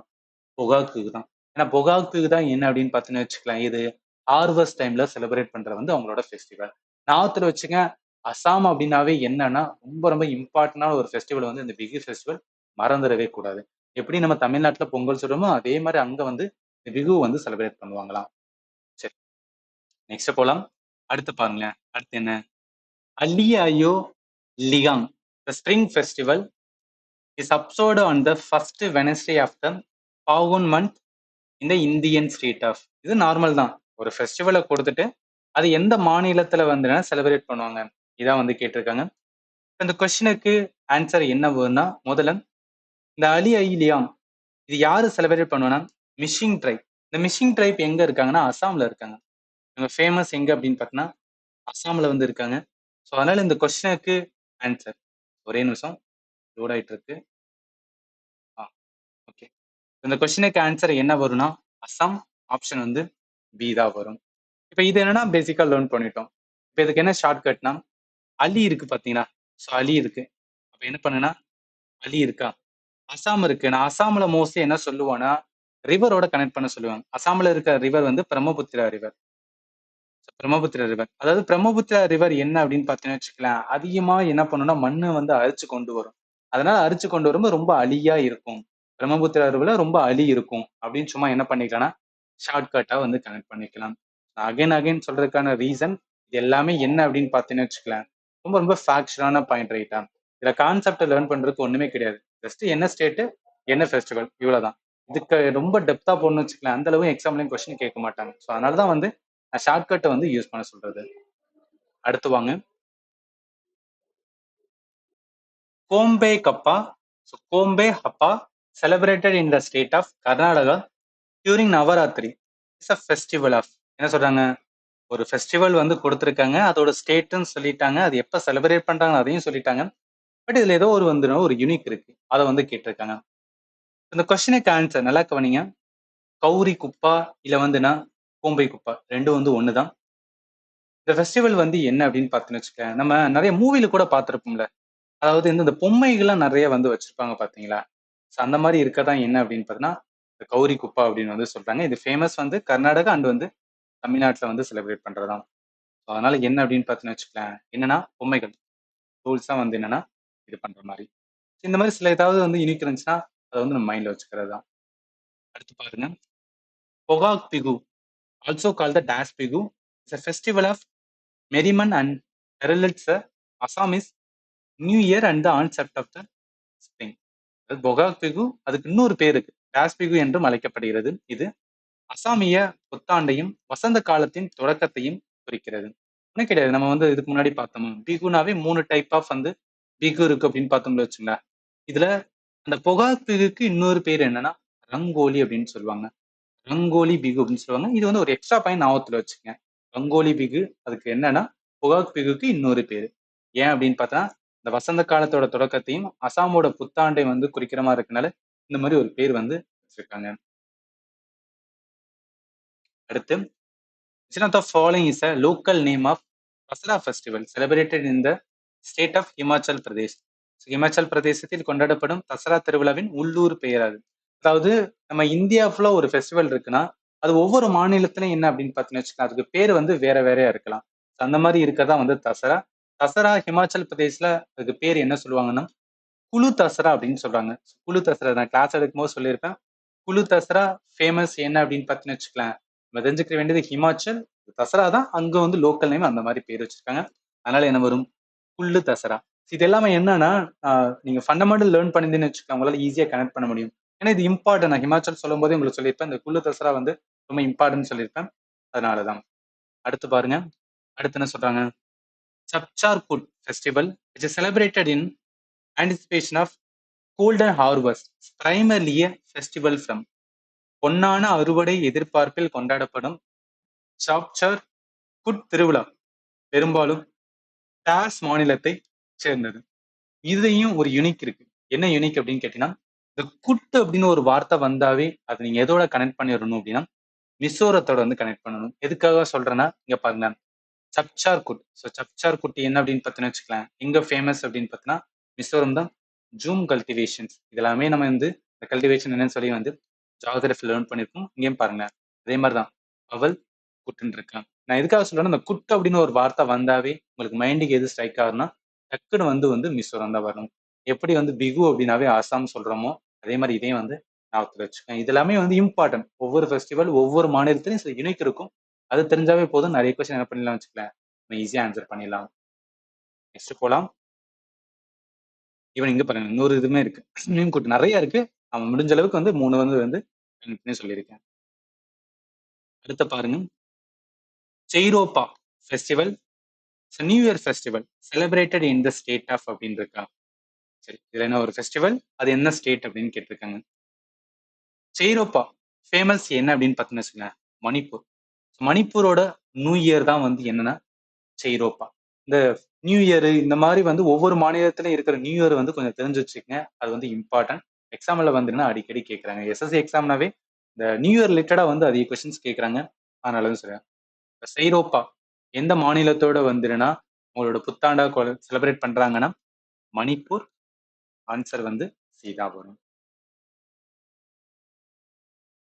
பொகாக் பிகு தான். ஏன்னா பொகாக் பிகு தான் என்ன அப்படின்னு பார்த்தீங்கன்னு வச்சுக்கலாம். இது ஹார்வெஸ்ட் டைம்ல செலிப்ரேட் பண்ற வந்து அவங்களோட ஃபெஸ்டிவல். ஞாபகத்துல வச்சுங்க. அசாம் அப்படின்னாவே என்னன்னா ரொம்ப ரொம்ப இம்பார்ட்டன்டான ஒரு ஃபெஸ்டிவல் வந்து இந்த பிகு ஃபெஸ்டிவல் மறந்துடவே கூடாது. எப்படி நம்ம தமிழ்நாட்டுல பொங்கல் சொல்றோமோ அதே மாதிரி அங்க வந்து இந்த பிகு வந்து செலிப்ரேட் பண்ணுவாங்களாம். சரி, நெக்ஸ்ட் போலாம். அடுத்து பாருங்களேன். அடுத்து என்ன? அலியாயோ லிகாங். The spring festival is observed on the first Wednesday of the Phagun month in the Indian state of. இது நார்மல் தான். ஒரு ஃபெஸ்டிவலை கொடுத்துட்டு அது எந்த மாநிலத்துல வந்து செலிப்ரேட் பண்ணுவாங்க? இதான் வந்து கேட்டிருக்காங்க. இந்த கொஸ்டினுக்கு ஆன்சர் என்ன வரும்னா முதல்ல இந்த அலி அலியாங் இது யாரு செலிப்ரேட் பண்ணுவாங்கன்னா மிஷிங் ட்ரைப். இந்த மிஷிங் ட்ரைப் எங்க இருக்காங்கன்னா அசாம்ல இருக்காங்க. இவங்க ஃபேமஸ் எங்க அப்படின்னு பார்த்தீங்கன்னா அசாம்ல வந்து இருக்காங்க. ஸோ அதனால இந்த கொஸ்டினுக்கு ஆன்சர் ஒரே நிமிஷம் லோட் ஆயிட்டு இருக்கு. ஓகே, இந்த கொஸ்டினுக்கு ஆன்சர் என்ன வரும்னா அசாம். ஆப்ஷன் வந்து பி தான் வரும். இப்போ இது என்னன்னா பேசிக்கா லேர்ன் பண்ணிட்டோம். இப்போ இதுக்கு என்ன ஷார்ட்கட்னா அலி இருக்கு பாத்தீங்களா? ஸோ அலி இருக்கு. அப்ப என்ன பண்ணுனா அலி இருக்கா? அசாம் இருக்கு. நான் அசாம்ல மோஸ்ட்லி என்ன சொல்லுவேன்னா ரிவரோட கனெக்ட் பண்ண சொல்லுவாங்க. அசாம்ல இருக்க ரிவர் வந்து பிரம்மபுத்திரா ரிவர். பிரம்மபுத்திரா ரிவர். அதாவது பிரம்மபுத்திரா ரிவர் என்ன அப்படின்னு பார்த்தீங்கன்னு வச்சுக்கலாம், அதிகமா என்ன பண்ணும்னா மண்ணு வந்து அரிச்சு கொண்டு வரும். அதனால அரிச்சு கொண்டு வரும்போது ரொம்ப அலியா இருக்கும். பிரம்மபுத்திரா ரிவர்ல ரொம்ப அலி இருக்கும் அப்படின்னு சும்மா என்ன பண்ணிக்கலாம்னா ஷார்ட்கட்டா வந்து கனெக்ட் பண்ணிக்கலாம். அகைன் அகைன் சொல்றதுக்கான ரீசன் இது எல்லாமே என்ன அப்படின்னு பார்த்தீங்கன்னு வச்சுக்கலாம், ரொம்ப ரொம்ப ஃபேக்சுவலான பாயிண்ட் ரைட்டா? இதுல கான்செப்ட் லேர்ன் பண்றதுக்கு ஒண்ணுமே கிடையாது. ஜஸ்ட் என்ன ஸ்டேட் என்ன ஃபெஸ்டிவல் இவ்வளவுதான். இதுக்கு ரொம்ப டெப்தா போகணும்னு வச்சுக்கலாம், அந்த அளவு எக்ஸாம்லயும் கொஸ்டின் கேட்க மாட்டாங்க. ஸோ அதனாலதான் வந்து ஷார்ட்கட்டை வந்து யூஸ் பண்ண சொல்றது. அடுத்து வாங்க. Gombe Habba. So Gombe Habba celebrated in the state of Karnataka during Navratri. It's a festival of. என்ன சொல்றாங்க? ஒரு ஃபெஸ்டிவல் வந்து கொடுத்துருக்காங்க. அதோட ஸ்டேட்னு சொல்லிட்டாங்க. அது எப்ப செலிப்ரேட் பண்றாங்க அதையும் சொல்லிட்டாங்க. பட் இதுல ஏதோ ஒரு வந்து ஒரு யூனிக் இருக்கு. அதை வந்து கேட்டிருக்காங்க. இந்த கொஸ்டினுக்கு ஆன்சர் நல்லா கவனிங்க. கௌரி குப்பா இல்ல வந்துன்னா கோம்பை குப்பா ரெண்டும் வந்து ஒண்ணுதான். இந்த ஃபெஸ்டிவல் வந்து என்ன அப்படின்னு பார்த்தீங்கன்னு வச்சுக்கேன், நம்ம நிறைய மூவில கூட பார்த்திருப்போம்ல. அதாவது இந்த பொம்மைகள்லாம் நிறைய வந்து வச்சிருப்பாங்க பாத்தீங்களா? ஸோ அந்த மாதிரி இருக்கதான் என்ன அப்படின்னு பார்த்தீங்கன்னா இந்த கௌரி குப்பா அப்படின்னு வந்து சொல்றாங்க. இது ஃபேமஸ் வந்து கர்நாடகா அண்ட் வந்து தமிழ்நாட்டுல வந்து செலிப்ரேட் பண்றதாம். ஸோ அதனால என்ன அப்படின்னு பார்த்தீங்கன்னு வச்சுக்கலாம், என்னன்னா பொம்மைகள் டூல்ஸா வந்து என்னன்னா இது பண்ற மாதிரி. இந்த மாதிரி சில ஏதாவது வந்து யூனிக் இருந்துச்சுன்னா அதை வந்து நம்ம மைண்ட்ல வச்சுக்கிறது தான். அடுத்து பாருங்க. Bohag Bihu also call the dash Bihu it's a festival of merriment and heralds the Assamese New Year and the onset of the spring. அது பொகாக் பிகு அதுக்கு இன்னொரு பேர் இருக்கு. டேஷ் பிகு என்றும் அழைக்கப்படுகிறது. இது அசாமிய புத்தாண்டையும் வசந்த காலத்தின் தொடக்கத்தையும் குறிக்கிறது. ஒன்றும் கிடையாது. நம்ம வந்து இதுக்கு முன்னாடி பார்த்தோம். பிகுனாவே 3 டைப் ஆஃப் வந்து பிகு இருக்கு அப்படின்னு பார்த்தோம்னு வச்சுங்களேன். இதுல அந்த பொகாக் பிகுக்கு இன்னொரு பேர் என்னன்னா ரங்கோலி அப்படின்னு சொல்லுவாங்க. ரங்கோலி பிகு அப்படின்னு சொல்லுவாங்க. இது வந்து ஒரு எக்ஸ்ட்ரா பாயிண்ட் ஞாபகத்துல வச்சுங்க. ரங்கோலி பிகு அதுக்கு என்னன்னா பொகாக் பிகுக்கு இன்னொரு பேரு. ஏன் அப்படின்னு பார்த்தா இந்த வசந்த காலத்தோட தொடக்கத்தையும் அசாமோட புத்தாண்டை வந்து குறிக்கிற மாதிரி இருக்கனால இந்த மாதிரி ஒரு பேர் வந்து வச்சிருக்காங்க. அடுத்து which of the following is a local name of Dasara festival celebrated in the state of Himachal Pradesh. Himachal பிரதேசத்தில் கொண்டாடப்படும் தசரா திருவிழாவின் உள்ளூர் பெயர் அது. அதாவது நம்ம இந்தியா ஃபுல்லா ஒரு ஃபெஸ்டிவல் இருக்குன்னா அது ஒவ்வொரு மாநிலத்திலும் என்ன அப்படின்னு பார்த்தீங்கன்னு வச்சுக்கோங்க, அதுக்கு பேர் வந்து வேற வேறையா இருக்கலாம். அந்த மாதிரி இருக்கதான் வந்து தசரா. தசரா ஹிமாச்சல் பிரதேஷ்ல அதுக்கு பேர் என்ன சொல்லுவாங்கன்னா குழு தசரா அப்படின்னு சொல்றாங்க. குழு தசரா நான் கிளாஸ் எடுக்கும்போது சொல்லியிருப்பேன். குழு தசரா ஃபேமஸ் என்ன அப்படின்னு பார்த்தீங்கன்னு வச்சுக்கலாம், நம்ம தெரிஞ்சுக்க வேண்டியது ஹிமாச்சல் தசரா தான். அங்க வந்து லோக்கல் நேம் அந்த மாதிரி பேர் வச்சிருக்காங்க. அதனால என்ன வரும்? குள்ளு தசரா. இது எல்லாமே என்னன்னா நீங்க ஃபண்டமெண்டல் லேர்ன் பண்ணிருந்தீங்கன்னு வச்சுக்கலாம், உங்களால ஈஸியா கனெக்ட் பண்ண முடியும். ஏன்னா இது இம்பார்ட்டன். நான் ஹிமாச்சல் சொல்லும் போதே உங்களுக்கு சொல்லியிருப்பேன். இந்த குள்ளு தசரா வந்து ரொம்ப இம்பார்ட்டன்ட் சொல்லியிருப்பேன். அதனாலதான். அடுத்து பாருங்க. அடுத்து என்ன சொல்றாங்க? சப்சார்குட் festival which is celebrated in anticipation of golden harvest, primarily a festival from பொன்னான அறுவடை எதிர்பார்ப்பில் கொண்டாடப்படும் சாப்சார் குட் திருவிழா பெரும்பாலும் டாஸ் மாநிலத்தை சேர்ந்தது. இதையும் ஒரு யூனிக் இருக்கு. என்ன யூனிக் அப்படின்னு கேட்டீங்கன்னா, இந்த குட் அப்படின்னு ஒரு வார்த்தை வந்தாவே அதை நீங்க எதோட கனெக்ட் பண்ணிடணும் அப்படின்னா மிசோரத்தோட வந்து கனெக்ட் பண்ணணும். எதுக்காக சொல்றேன்னா, இங்க பாருங்க, Sabzar good. So Sabzar good என்ன அப்படின்னு பார்த்தீங்கன்னா வச்சுக்கலாம், எங்க ஃபேமஸ் அப்படின்னு பார்த்தீங்கன்னா மிசோரம் தான். ஜூம் கல்டிவேஷன்ஸ் இதெல்லாமே நம்ம வந்து இந்த கல்டிவேஷன் என்னன்னு சொல்லி வந்து ஜாகிரபி லேர்ன் பண்ணியிருக்கோம். இங்கேயும் பாருங்க அதே மாதிரி தான் அவல் குட்டுன்னு இருக்கலாம். நான் எதுக்காக சொல்றேன்னா, இந்த குட் அப்படின்னு ஒரு வார்த்தை வந்தாவே உங்களுக்கு மைண்டுக்கு எது ஸ்ட்ரைக் ஆகுதுன்னா டக்குன்னு வந்து மிசோரம் தான் வரணும். எப்படி வந்து பிகு அப்படின்னாவே ஆசாம் சொல்றோமோ அதே மாதிரி இதையும் வந்து ஞாபகத்துல வச்சுக்கோங்க. இது எல்லாமே வந்து இம்பார்ட்டன்ட். ஒவ்வொரு ஃபெஸ்டிவல் ஒவ்வொரு மாநிலத்திலையும் சில யூனிக் இருக்கும். அது தெரிஞ்சாவே போதும், நிறைய கொஸ்டின் என்ன பண்ணிடலாம் வச்சுக்கலாம், நம்ம ஈஸியா ஆன்சர் பண்ணிடலாம். நெக்ஸ்ட் போலாம். ஈவன் இங்க பாருங்க இன்னொரு இதுவுமே இருக்கு, மீன் கூட்டு நிறைய இருக்கு. நம்ம முடிஞ்ச அளவுக்கு வந்து 3 வந்து சொல்லியிருக்கேன். அடுத்து பாருங்க, Cheiraoba festival new year festival celebrated in the state of அப்படின்னு இருக்கா. சரி, இதுல என்ன ஒரு ஃபெஸ்டிவல், அது என்ன ஸ்டேட் அப்படின்னு கேட்டிருக்காங்க. செய்ரோப்பா ஃபேமஸ் என்ன அப்படின்னு பார்த்தீங்கன்னு வச்சுக்கோங்களேன், மணிப்பூர். மணிப்பூரோட நியூ இயர் தான் வந்து என்னன்னா செய்ரோப்பா. இந்த நியூ இயர் இந்த மாதிரி வந்து ஒவ்வொரு மாநிலத்திலும் இருக்கிற நியூ இயர் வந்து கொஞ்சம் தெரிஞ்சு வச்சுக்கங்க. அது வந்து இம்பார்ட்டன்ட். எக்ஸாம்ல வந்துன்னா அடிக்கடி கேட்கறாங்க. எஸ்எஸ்சி எக்ஸாம்னாவே இந்த நியூ இயர் ரிலேட்டடா வந்து அதிக கொஸ்டின்ஸ் கேட்கறாங்க. அதனாலதான் சொல்றேன். செய்ரோப்பா எந்த மாநிலத்தோட வந்துருன்னா உங்களோட புத்தாண்டா செலிப்ரேட் பண்றாங்கன்னா மணிப்பூர். ஆன்சர் வந்து சீதா வரும்.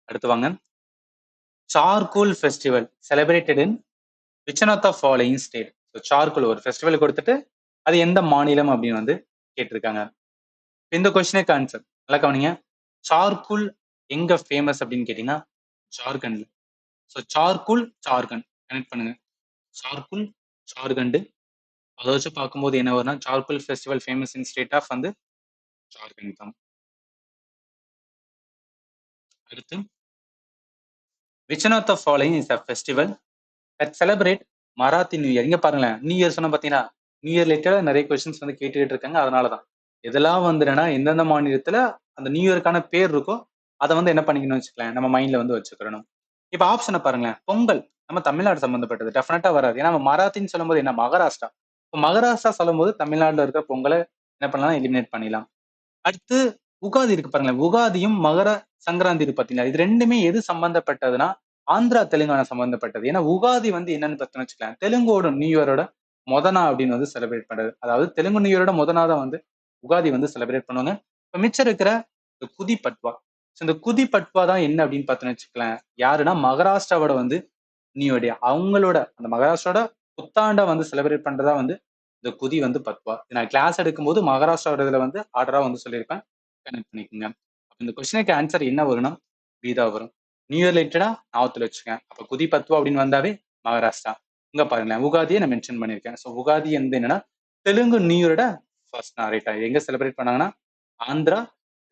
அடுத்து வாங்க, Sarhul festival celebrated in which one of the following state. Sarhul ஒரு ஃபெஸ்டிவல் கொடுத்துட்டு அது எந்த மாநிலம் அப்படின்னு வந்து கேட்டிருக்காங்க. இந்த கொஸ்டினுக்கு ஆன்சர் நல்லா கவனிங்க. சார்குல் எங்க ஃபேமஸ் அப்படின்னு கேட்டீங்கன்னா ஜார்க்கண்ட்ல. ஸோ சார்குல் ஜார்க்கண்ட் கனெக்ட் பண்ணுங்க. சார்குல் ஜார்க்கண்ட். அதை வச்சு பார்க்கும்போது என்ன வரும்னா Sarhul festival famous in state of வந்து ஜார்க்கண்ட் தான். அடுத்து, which one of the following is a festival that celebrate Marathi new year. இங்க பாருங்களேன், நியூ இயர் சொன்னா பாத்தீங்கன்னா நியூ இயர் ரிலேட்டடா நிறைய கொஸ்டின்ஸ் வந்து கேட்டுக்கிட்டு இருக்காங்க. அதனாலதான் இதெல்லாம் வந்துடுன்னா எந்தெந்த மாநிலத்துல அந்த நியூ இயருக்கான பேர் இருக்கோ அதை வந்து என்ன பண்ணிக்கணும் வச்சுக்கலாம், நம்ம மைண்ட்ல வந்து வச்சுக்கிறணும். இப்ப ஆப்ஷனை பாருங்களேன், பொங்கல் நம்ம தமிழ்நாடு சம்பந்தப்பட்டது டெஃபினட்டா வராது. ஏன்னா நம்ம மராத்தின்னு சொல்லும் போது என்ன மகாராஷ்டிரா. இப்போ மகாராஷ்டிரா சொல்லும் போது தமிழ்நாடுல இருக்கிற பொங்கலை என்ன பண்ணலாம், எலிமினேட் பண்ணிடலாம். அடுத்து உகாதி இருக்கு பாருங்களேன், உகாதியும் மகர சங்கராந்தி இருக்கு பாத்தீங்களா, இது ரெண்டுமே எது சம்பந்தப்பட்டதுன்னா ஆந்திரா தெலுங்கானா சம்பந்தப்பட்டது. ஏன்னா உகாதி வந்து என்னன்னு பார்த்தோம்னு வச்சுக்கலாம், தெலுங்கோட நியூ இயரோட மொதனா அப்படின்னு வந்து செலிப்ரேட் பண்றது. அதாவது தெலுங்கு நியூ இயரோட மொதனா தான் வந்து உகாதி வந்து செலிப்ரேட் பண்ணுவாங்க. இப்ப மிச்சம் இருக்கிற இந்த குதி பட்வா, இந்த குதி பட்வா தான் என்ன அப்படின்னு பார்த்தோம்னு வச்சுக்கலாம், யாருன்னா மகாராஷ்டிராவோட வந்து நியூ இயர், அவங்களோட அந்த மகாராஷ்டிராவோட புத்தாண்டை வந்து செலிப்ரேட் பண்றதா வந்து இந்த குதி வந்து பத்வா. நான் கிளாஸ் எடுக்கும்போது மகாராஷ்டிராவோட இதுல வந்து ஆர்டரா வந்து சொல்லியிருப்பேன், கனெக்ட் பண்ணிக்கோங்க. அப்ப இந்த கொஸ்டினுக்கு ஆன்சர் என்ன வரும்னா பீதா வரும். நியூ இயர் ரிலேட்டடா ஞாபகத்துல வச்சுக்கேன். அப்ப குதி பத்வா அப்படின்னு வந்தாவே மகாராஷ்டிரா. இங்க பாருங்களேன், உகாதியை நான் மென்ஷன் பண்ணியிருக்கேன். ஸோ உகாதி வந்து என்னன்னா தெலுங்கு நியூ இயரோட ஃபர்ஸ்ட் நான் ரைட்டா எங்க செலிப்ரேட் பண்ணாங்கன்னா Andhra,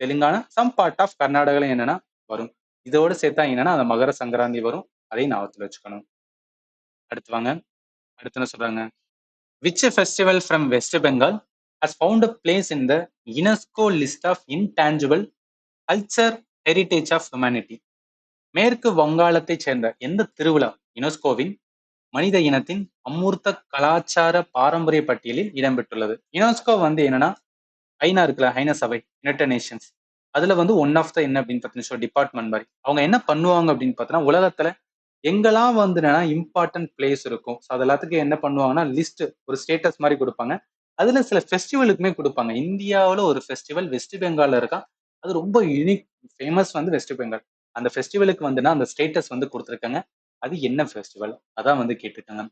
Telangana, some part of கர்நாடகால என்னன்னா வரும். இதோட சேர்த்தா என்னன்னா அந்த மகர சங்கராந்தி வரும். அதையும் ஞாபகத்துல வச்சுக்கணும். அடுத்து வாங்க, அடுத்து என்ன சொல்றாங்க, which festival from West Bengal has found a place in the UNESCO list of intangible culture heritage of humanity. மேற்கு வங்காளத்தை சேர்ந்த எந்த திருவிழா யுனெஸ்கோவின் மனித இனத்தின் அமூர்த்த கலாச்சார பாரம்பரிய பட்டியலில் இடம்பெற்றுள்ளது. யுனெஸ்கோ வந்து என்னன்னா ஐநா இருக்குல்ல, ஐநா சபை, யுனைடெட் நேஷன்ஸ். அதுல வந்து ஒன் ஆஃப் த என்ன அப்படின்னு பார்த்தீங்கன்னா டிபார்ட்மெண்ட் மாதிரி அவங்க என்ன பண்ணுவாங்க அப்படின்னு பார்த்தோன்னா உலகத்துல எங்கெல்லாம் வந்து என்னன்னா இம்பார்ட்டன்ட் பிளேஸ் இருக்கும், ஸோ அது எல்லாத்துக்கும் என்ன பண்ணுவாங்கன்னா லிஸ்ட் ஒரு ஸ்டேட்டஸ் மாதிரி கொடுப்பாங்க. அதுல சில ஃபெஸ்டிவலுக்குமே கொடுப்பாங்க. இந்தியாவில் ஒரு ஃபெஸ்டிவல் வெஸ்ட் பெங்கால்ல இருக்கா, அது ரொம்ப யூனிக் ஃபேமஸ் வந்து வெஸ்ட் பெங்கால். அந்த ஃபெஸ்டிவலுக்கு வந்துன்னா அந்த ஸ்டேட்டஸ் வந்து கொடுத்துருக்காங்க. அது என்ன ஃபெஸ்டிவல் அதான் வந்து கேட்டிருக்காங்க.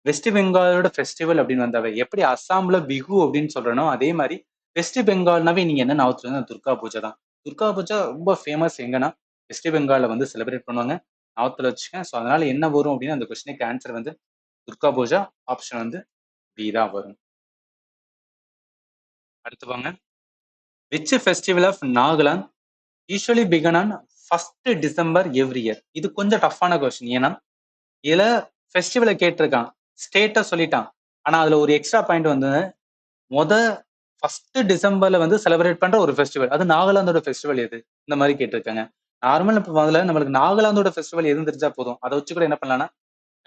வெஸ்ட் பெங்காலோட ஃபெஸ்டிவல் அப்படின்னு வந்தாவே எப்படி அஸ்ஸாம்ல பிகு அப்படின்னு சொல்றனோ அதே மாதிரி வெஸ்ட் பெங்கால்னாவே நீங்க என்ன ஞாபகத்துல துர்கா பூஜை தான். துர்கா பூஜை ரொம்ப ஃபேமஸ் எங்கன்னா வெஸ்ட் பெங்கால்ல வந்து செலிப்ரேட் பண்ணுவாங்க. ஞாபகத்துல வச்சுக்கேன். ஸோ அதனால என்ன வரும் அப்படின்னு அந்த கொஸ்டினுக்கு ஆன்சர் வந்து துர்கா பூஜா. ஆப்ஷன் வந்து பி தான் வரும். அடுத்து வாங்க, which festival of Nagaland usually begin on first December every year. இது கொஞ்சம் டஃப்பான கொஸ்டின். ஏன்னா இதுல ஃபெஸ்டிவலை கேட்டிருக்கான், ஸ்டேட்டை சொல்லிட்டான். ஆனா அதுல ஒரு எக்ஸ்ட்ரா பாயிண்ட் வந்து மொத ஃபர்ஸ்ட் டிசம்பர்ல வந்து செலிப்ரேட் பண்ற ஒரு ஃபெஸ்டிவல், அது நாகாலாந்தோட ஃபெஸ்டிவல் எது? இந்த மாதிரி கேட்டிருக்காங்க. நார்மல் இப்ப முதல்ல நம்மளுக்கு நாகாலாந்தோட ஃபெஸ்டிவல் எதுன்னு தெரிஞ்சா போதும். அதை வச்சு கூட என்ன பண்ணலாம்னா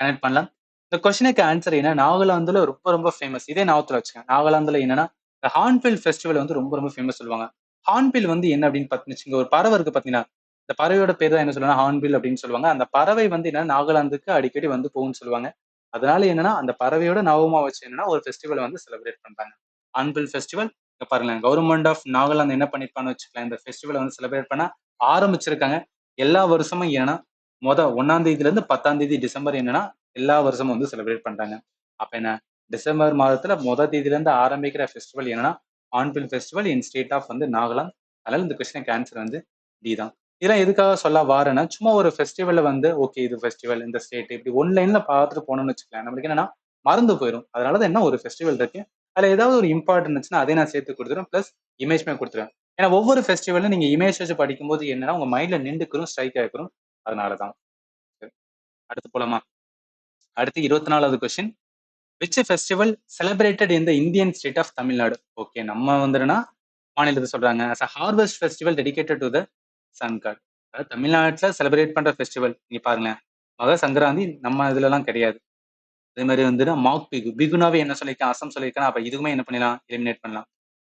கனெக்ட் பண்ணலாம். இந்த கொஸ்டினுக்கு ஆன்சர் என்ன, நாகாலாந்துல ரொம்ப ரொம்ப ஃபேமஸ். இதே ஞாபகத்துல வச்சுக்கேன். நாகாலாந்துல என்னன்னா இந்த ஹார்ன்பில் ஃபெஸ்டிவல் வந்து ரொம்ப ரொம்ப ஃபேமஸ் சொல்லுவாங்க. ஹார்ன்பில் வந்து என்ன அப்படின்னு பாத்தீங்கன்னா, இங்க ஒரு பறவை இருக்கு பாத்தீங்கன்னா, இந்த பறவையோட பேர் தான் என்ன சொல்லுவாங்க, ஹார்ன்பில் அப்படின்னு சொல்லுவாங்க. அந்த பறவை வந்து என்ன நாகாலாந்துக்கு அடிக்கடி வந்து போகும்னு சொல்லுவாங்க. அதனால என்னன்னா அந்த பறவையோட ஞாபகமா வச்சு என்னன்னா ஒரு ஃபெஸ்டிவல் வந்து செலிப்ரேட் பண்றாங்க. Hornbill festival. இங்க பாருங்களேன், கவர்மெண்ட் ஆஃப் நாகாலாந்து என்ன பண்ணிருப்பான்னு வச்சுக்கலாம், இந்த ஃபெஸ்டிவலை வந்து செலிப்ரேட் பண்ண ஆரம்பிச்சிருக்காங்க. எல்லா வருஷமும் ஏன்னா 1ஆம் தேதியில இருந்து 10ஆம் தேதி டிசம்பர் என்னன்னா எல்லா வருஷமும் வந்து செலிப்ரேட் பண்றாங்க. அப்ப என்ன, டிசம்பர் மாதத்துல தேதியில இருந்து ஆரம்பிக்கிற ஃபெஸ்டிவல் என்னன்னா hornbill festival in state of வந்து நாகாலாந்து. அதனால இந்த கொஸ்டினுக்கு ஆன்சர் வந்து டி தான். இதெல்லாம் எதுக்காக சொல்ல வாரேன்னா, சும்மா ஒரு ஃபெஸ்டிவல்ல வந்து ஓகே இது ஃபெஸ்டிவல் இந்த ஸ்டேட் இப்படி ஒன்லைன்ல பார்த்துட்டு போனோம்னு வச்சுக்கலாம், நம்மளுக்கு என்னன்னா மறந்து போயிடும். அதனாலதான் என்ன ஒரு ஃபெஸ்டிவல் இருக்கு, அதுல ஏதாவது ஒரு இம்பார்ட்டன் இருந்துச்சுன்னா அதை நான் சேர்த்து கொடுத்துருவேன், பிளஸ் இமேஜ்மே கொடுத்துருவேன். ஏன்னா ஒவ்வொரு ஃபெஸ்டிவலும் நீங்க இமேஜ் வச்சு படிக்கும்போது என்னன்னா உங்க மைண்ட்ல நின்றுக்கிறோம், ஸ்ட்ரைக் ஆகிக்கிறோம். அதனாலதான். அடுத்து போலாமா? அடுத்து 24வது question. Which festival celebrated in the Indian state of Tamil Nadu? Okay, நம்ம வந்துனா மாநிலத்தை சொல்றாங்க. as a harvest festival dedicated to the sun god. அதாவது தமிழ்நாட்டுல செலிப்ரேட் பண்ற ஃபெஸ்டிவல் நீங்க பாருங்களேன். மகர சங்கராந்தி நம்ம இதுல எல்லாம் கிடையாது. அதே மாதிரி வந்து மாக் பிகு, பிகுனாவே என்ன சொல்லியிருக்கேன், அசம் சொல்லியிருக்கேன். அப்ப இதுவுமே என்ன பண்ணலாம், எலிமினேட் பண்ணலாம்.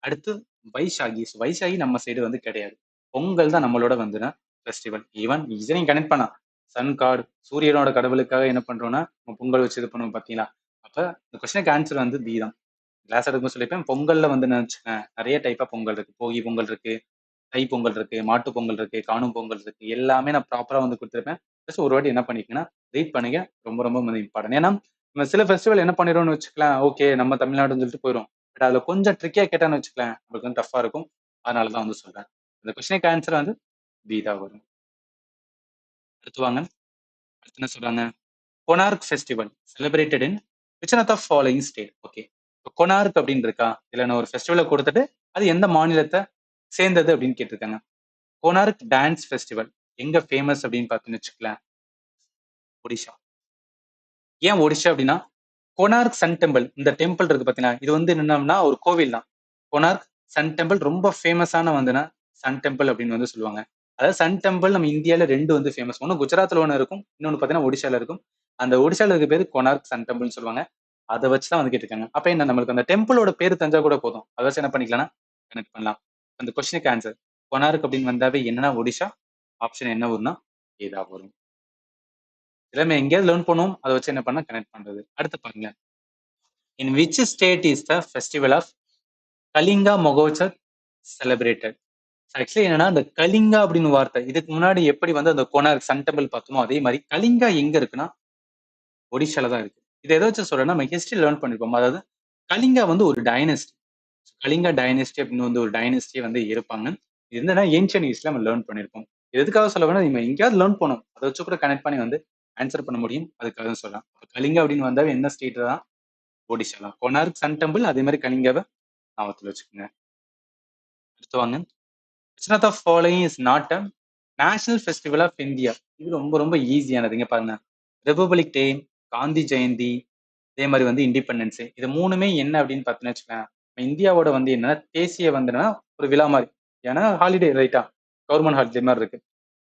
அடுத்து வைசாகி. வைசாகி நம்ம சைடு வந்து கிடையாது. பொங்கல் தான் நம்மளோட வந்து ஃபெஸ்டிவல். ஈவன் இதை நீங்க கனெக்ட் பண்ணலாம். சன் காட், சூரியனோட கடவுளுக்காக என்ன பண்றோம்னா நம்ம பொங்கல் வச்சு இது பண்ணுவோம் பாத்தீங்களா. அப்ப இந்த கொஸ்டினுக்கு ஆன்சர் வந்து பி தான். கிளாஸ் எடுக்கும் சொல்லியிருப்பேன். பொங்கல்ல வந்து நினைச்சுக்கேன் நிறைய டைப்பா பொங்கல் இருக்கு. போகி பொங்கல் இருக்கு, தை பொங்கல் இருக்கு, மாட்டு பொங்கல் இருக்கு, காணும் பொங்கல் இருக்கு. எல்லாமே நான் ப்ராப்பரா வந்து கொடுத்துருப்பேன். ஜஸ்ட் ஒரு வாட்டி என்ன பண்ணிக்கங்கன்னா ரீட் பண்ணுங்க. ரொம்ப ரொம்ப வந்து இம்பார்ட்டன். ஏன்னா நம்ம சில ஃபெஸ்டிவல் என்ன பண்ணிடும்னு வச்சுக்கலாம், ஓகே நம்ம தமிழ்நாடுன்னு சொல்லிட்டு போயிடும். பட் அதுல கொஞ்சம் ட்ரிக்கியா கேட்டான்னு வச்சுக்கலாம், உங்களுக்கு வந்து டஃபா இருக்கும். அதனாலதான் வந்து சொல்றேன். இந்த கொஸ்டினுக்கு ஆன்சர் வந்து பி தான் வரும். அடுத்து வாங்க. அடுத்து என்ன சொல்றாங்க, Konark festival celebrated in which one of the following state? Okay, Konark அப்படின்னு இருக்கா, இல்ல நான் ஒரு ஃபெஸ்டிவலை கொடுத்துட்டு அது எந்த மாநிலத்தை சேர்ந்தது அப்படின்னு கேட்டிருக்காங்க. கொனார்க் டான்ஸ் ஃபெஸ்டிவல் எங்க ஃபேமஸ் அப்படின்னு பார்த்துன்னு வச்சுக்கலாம், ஒடிஷா. ஏன் ஒடிஷா அப்படின்னா, கொனார்க் சன் டெம்பிள், இந்த டெம்பிள் இருக்கு பாத்தீங்கன்னா, இது வந்து என்னன்னா ஒரு கோவில் தான். கொனார்க் சன் டெம்பிள் ரொம்ப ஃபேமஸான வந்துன்னா சன் டெம்பிள் அப்படின்னு வந்து சொல்லுவாங்க. அதாவது சன் டெம்பிள் நம்ம இந்தியால 2 வந்து ஃபேமஸ். ஒன்னு குஜராத்ல ஒண்ணு இருக்கும், இன்னொன்னு பாத்தீங்கன்னா ஒடிஷால இருக்கும். அந்த ஒடிஷால இருக்க பேரு கொனார்க் சன் டெம்பிள்னு சொல்லுவாங்க. அதை வச்சுதான் வந்து கேட்டிருக்காங்க. அப்ப என்ன, நம்மளுக்கு அந்த டெம்பிளோட பேரு தெரிஞ்சா கூட போதும். அதை வச்சு என்ன பண்ணிக்கலாம்னா கனெக்ட் பண்ணலாம். அந்த கொஸ்டினுக்கு ஆன்சர் கொனார்க் அப்படின்னு வந்தாவே என்னன்னா ஒடிஷா. ஆப்ஷன் என்ன வரும்னா ஏதா வரும். எல்லாமே எங்கேயாவது லேர்ன் பண்ணுவோம், அதை வச்சு என்ன பண்ண கனெக்ட் பண்றது. அடுத்து பாருங்க. In which state is the festival of Kalinga Mahotsav celebrated? Actually என்னன்னா இந்த கலிங்கா அப்படின்னு வார்த்தை, இதுக்கு முன்னாடி எப்படி வந்து அந்த கொனார்க் சன் டெம்பிள் பார்த்தோமோ அதே மாதிரி கலிங்கா எங்க இருக்குன்னா ஒடிஷால தான் இருக்கு. இதை எதை வச்சு சொல்றேன்னா நம்ம ஹிஸ்டரி லேர்ன் பண்ணிருப்போம். அதாவது கலிங்கா வந்து ஒரு டைனஸ்டி. கலிங்கா டைனஸ்டி அப்படின்னு வந்து ஒரு டைனஸ்டி வந்து இருப்பாங்க. இது என்னன்னா ஏன்ஷியன் ஹிஸ்டரியில நம்ம லேர்ன் பண்ணிருப்போம். இது எதுக்காக சொல்ல வேணா, நம்ம எங்கேயாவது லேர்ன் பண்ணும், அதை வச்சு கூட கனெக்ட் பண்ணி வந்து ஆன்சர் பண்ண முடியும். அதுக்காக தான் சொல்லலாம். கலிங்கா அப்படின்னு வந்தாவே என்ன ஸ்டேட் தான், ஒடிஷா தான். கொனார்க் சன் டெம்பிள் அதே மாதிரி கலிங்காவை ஞாபகத்துல வச்சுக்கோங்க. அடுத்து வாங்க. which one of the following is not a national festival of India? இது ரொம்ப ரொம்ப ஈஸியானது. இங்க பாருங்க, ரிபப்ளிக் டே, காந்தி ஜெயந்தி, இதே மாதிரி வந்து இண்டிபெண்டன்ஸ் டே. இது மூணுமே என்ன அப்படின்னு பார்த்தீங்கன்னு வச்சுக்கோங்க, இந்தியாவோட வந்து என்னன்னா தேசிய வந்துன்னா ஒரு விழா மாதிரி. ஏன்னா ஹாலிடே ரைட்டா, கவர்மெண்ட் ஹாலிடே மாதிரி இருக்கு.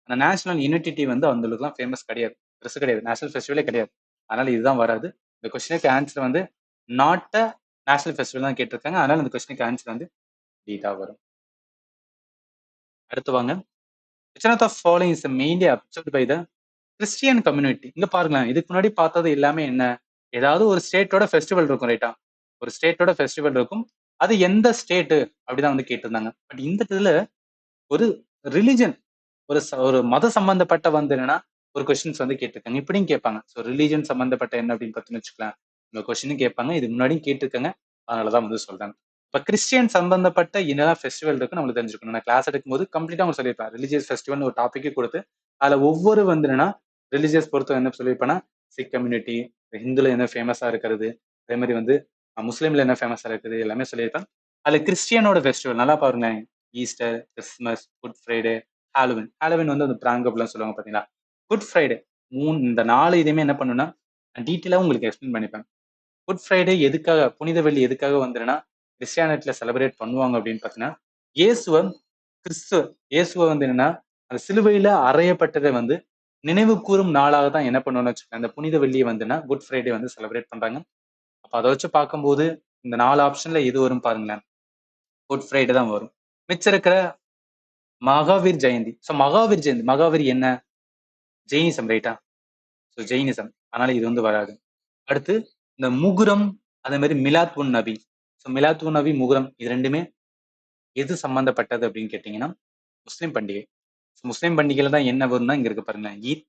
அந்த நேஷனல் யூனிட்டி வந்து அவங்களுக்குலாம் ஃபேமஸ் கிடையாது, பெருசு கிடையாது, நேஷனல் ஃபெஸ்டிவலே கிடையாது. அதனால இதுதான் வராது. இந்த கொஸ்டினுக்கு ஆன்சர் வந்து நாட் அ நேஷனல் ஃபெஸ்டிவல் தான் கேட்டிருக்காங்க. அதனால இந்த கொஸ்டினுக்கு ஆன்சர் வந்து டி தான் வரும். அடுத்து வாங்க. which one of the following is mainly observed by the Christian community? இங்க பாருங்களேன், இதுக்கு முன்னாடி பார்த்தது எல்லாமே என்ன, ஏதாவது ஒரு ஸ்டேட்டோட ஃபெஸ்டிவல் இருக்கும் ரைட்டா, ஒரு ஸ்டேட்டோட ஃபெஸ்டிவல் இருக்கும், அது எந்த ஸ்டேட் அப்படிதான் வந்து கேட்டிருந்தாங்க. பட் இந்த இதுல ஒரு ரிலிஜன், ஒரு மத சம்பந்தப்பட்ட வந்து என்னன்னா ஒரு கொஸ்டின்ஸ் வந்து கேட்டிருக்காங்க. இப்படியும் கேட்பாங்க. ஸோ ரிலிஜன் சம்பந்தப்பட்ட என்ன அப்படின்னு பார்த்துன்னு வச்சுக்கலாம், இந்த கொஸ்டினும் கேட்பாங்க. இது முன்னாடியும் கேட்டிருக்காங்க. அதனாலதான் வந்து சொல்றாங்க. இப்ப கிறிஸ்டியன் சம்பந்தப்பட்ட என்னெல்லாம் ஃபெஸ்டிவல் இருக்கு நம்மளுக்கு தெரிஞ்சுக்கணும். நான் கிளாஸ் எடுக்கும்போது கம்ப்ளீட்டா அவங்க சொல்லியிருப்பேன். ரிலிஜியஸ் ஃபெஸ்டிவல் ஒரு டாபிக்கே கொடுத்து அதுல ஒவ்வொரு வந்து என்னன்னா ரிலிஜியஸ் பொறுத்த என்ன சொல்லியிருப்பேன்னா, சிக் கம்யூனிட்டி, ஹிந்துல என்ன ஃபேமஸா இருக்கிறது, அதே மாதிரி வந்து முஸ்லீம்ல என்ன ஃபேமஸா இருக்குது எல்லாமே சொல்லியிருப்பேன். அதுல கிறிஸ்டியனோட ஃபெஸ்டிவல் நல்லா பாருங்க, Easter, Christmas, good Friday, Halloween வந்து அந்த பிராங்க் அப்படிலாம் சொல்லுவாங்க பாத்தீங்களா. குட் ஃப்ரைடே இந்த 4 இதுவுமே என்ன பண்ணுன்னா டீட்டெயிலா உங்களுக்கு எக்ஸ்பிளைன் பண்ணிப்பேன். குட் ஃப்ரைடே எதுக்காக, புனித வெள்ளி எதுக்காக வந்துன்னா கிறிஸ்டியானிட்டில செலிப்ரேட் பண்ணுவாங்க அப்படின்னு பாத்தீங்கன்னா, இயேசுவ கிறிஸ்துவ இயேசுவ வந்து என்னன்னா அந்த சிலுவையில அறையப்பட்டதை வந்து நினைவு கூறும் நாளாக தான் என்ன பண்ணுவோம்னு வச்சுக்கோங்க, அந்த புனித வெள்ளியை வந்துன்னா குட் ஃப்ரைடே வந்து செலிப்ரேட் பண்றாங்க. அப்ப அதை வச்சு பார்க்கும்போது இந்த 4 ஆப்ஷன்ல எது வரும் பாருங்களேன். குட் ஃப்ரைடே தான் வரும். மிச்சம் இருக்கிற மகாவீர் ஜெயந்தி. ஸோ மகாவீர் ஜெயந்தி, மகாவீர் என்ன? ஜெயினிசம் ரைட்டா? So Jainism. அதனால இது வந்து வராது. அடுத்து இந்த முகுரம், அதே மாதிரி மிலாத் உன் நபி. ஸோ மிலாத் உன் நபி, முகுரம் இது ரெண்டுமே எது சம்பந்தப்பட்டது அப்படின்னு கேட்டீங்கன்னா முஸ்லிம் பண்டிகை. முஸ்லிம் பண்டிகையில தான் என்ன வரும்னா இங்க இருக்கு பாருங்க, ஈத்,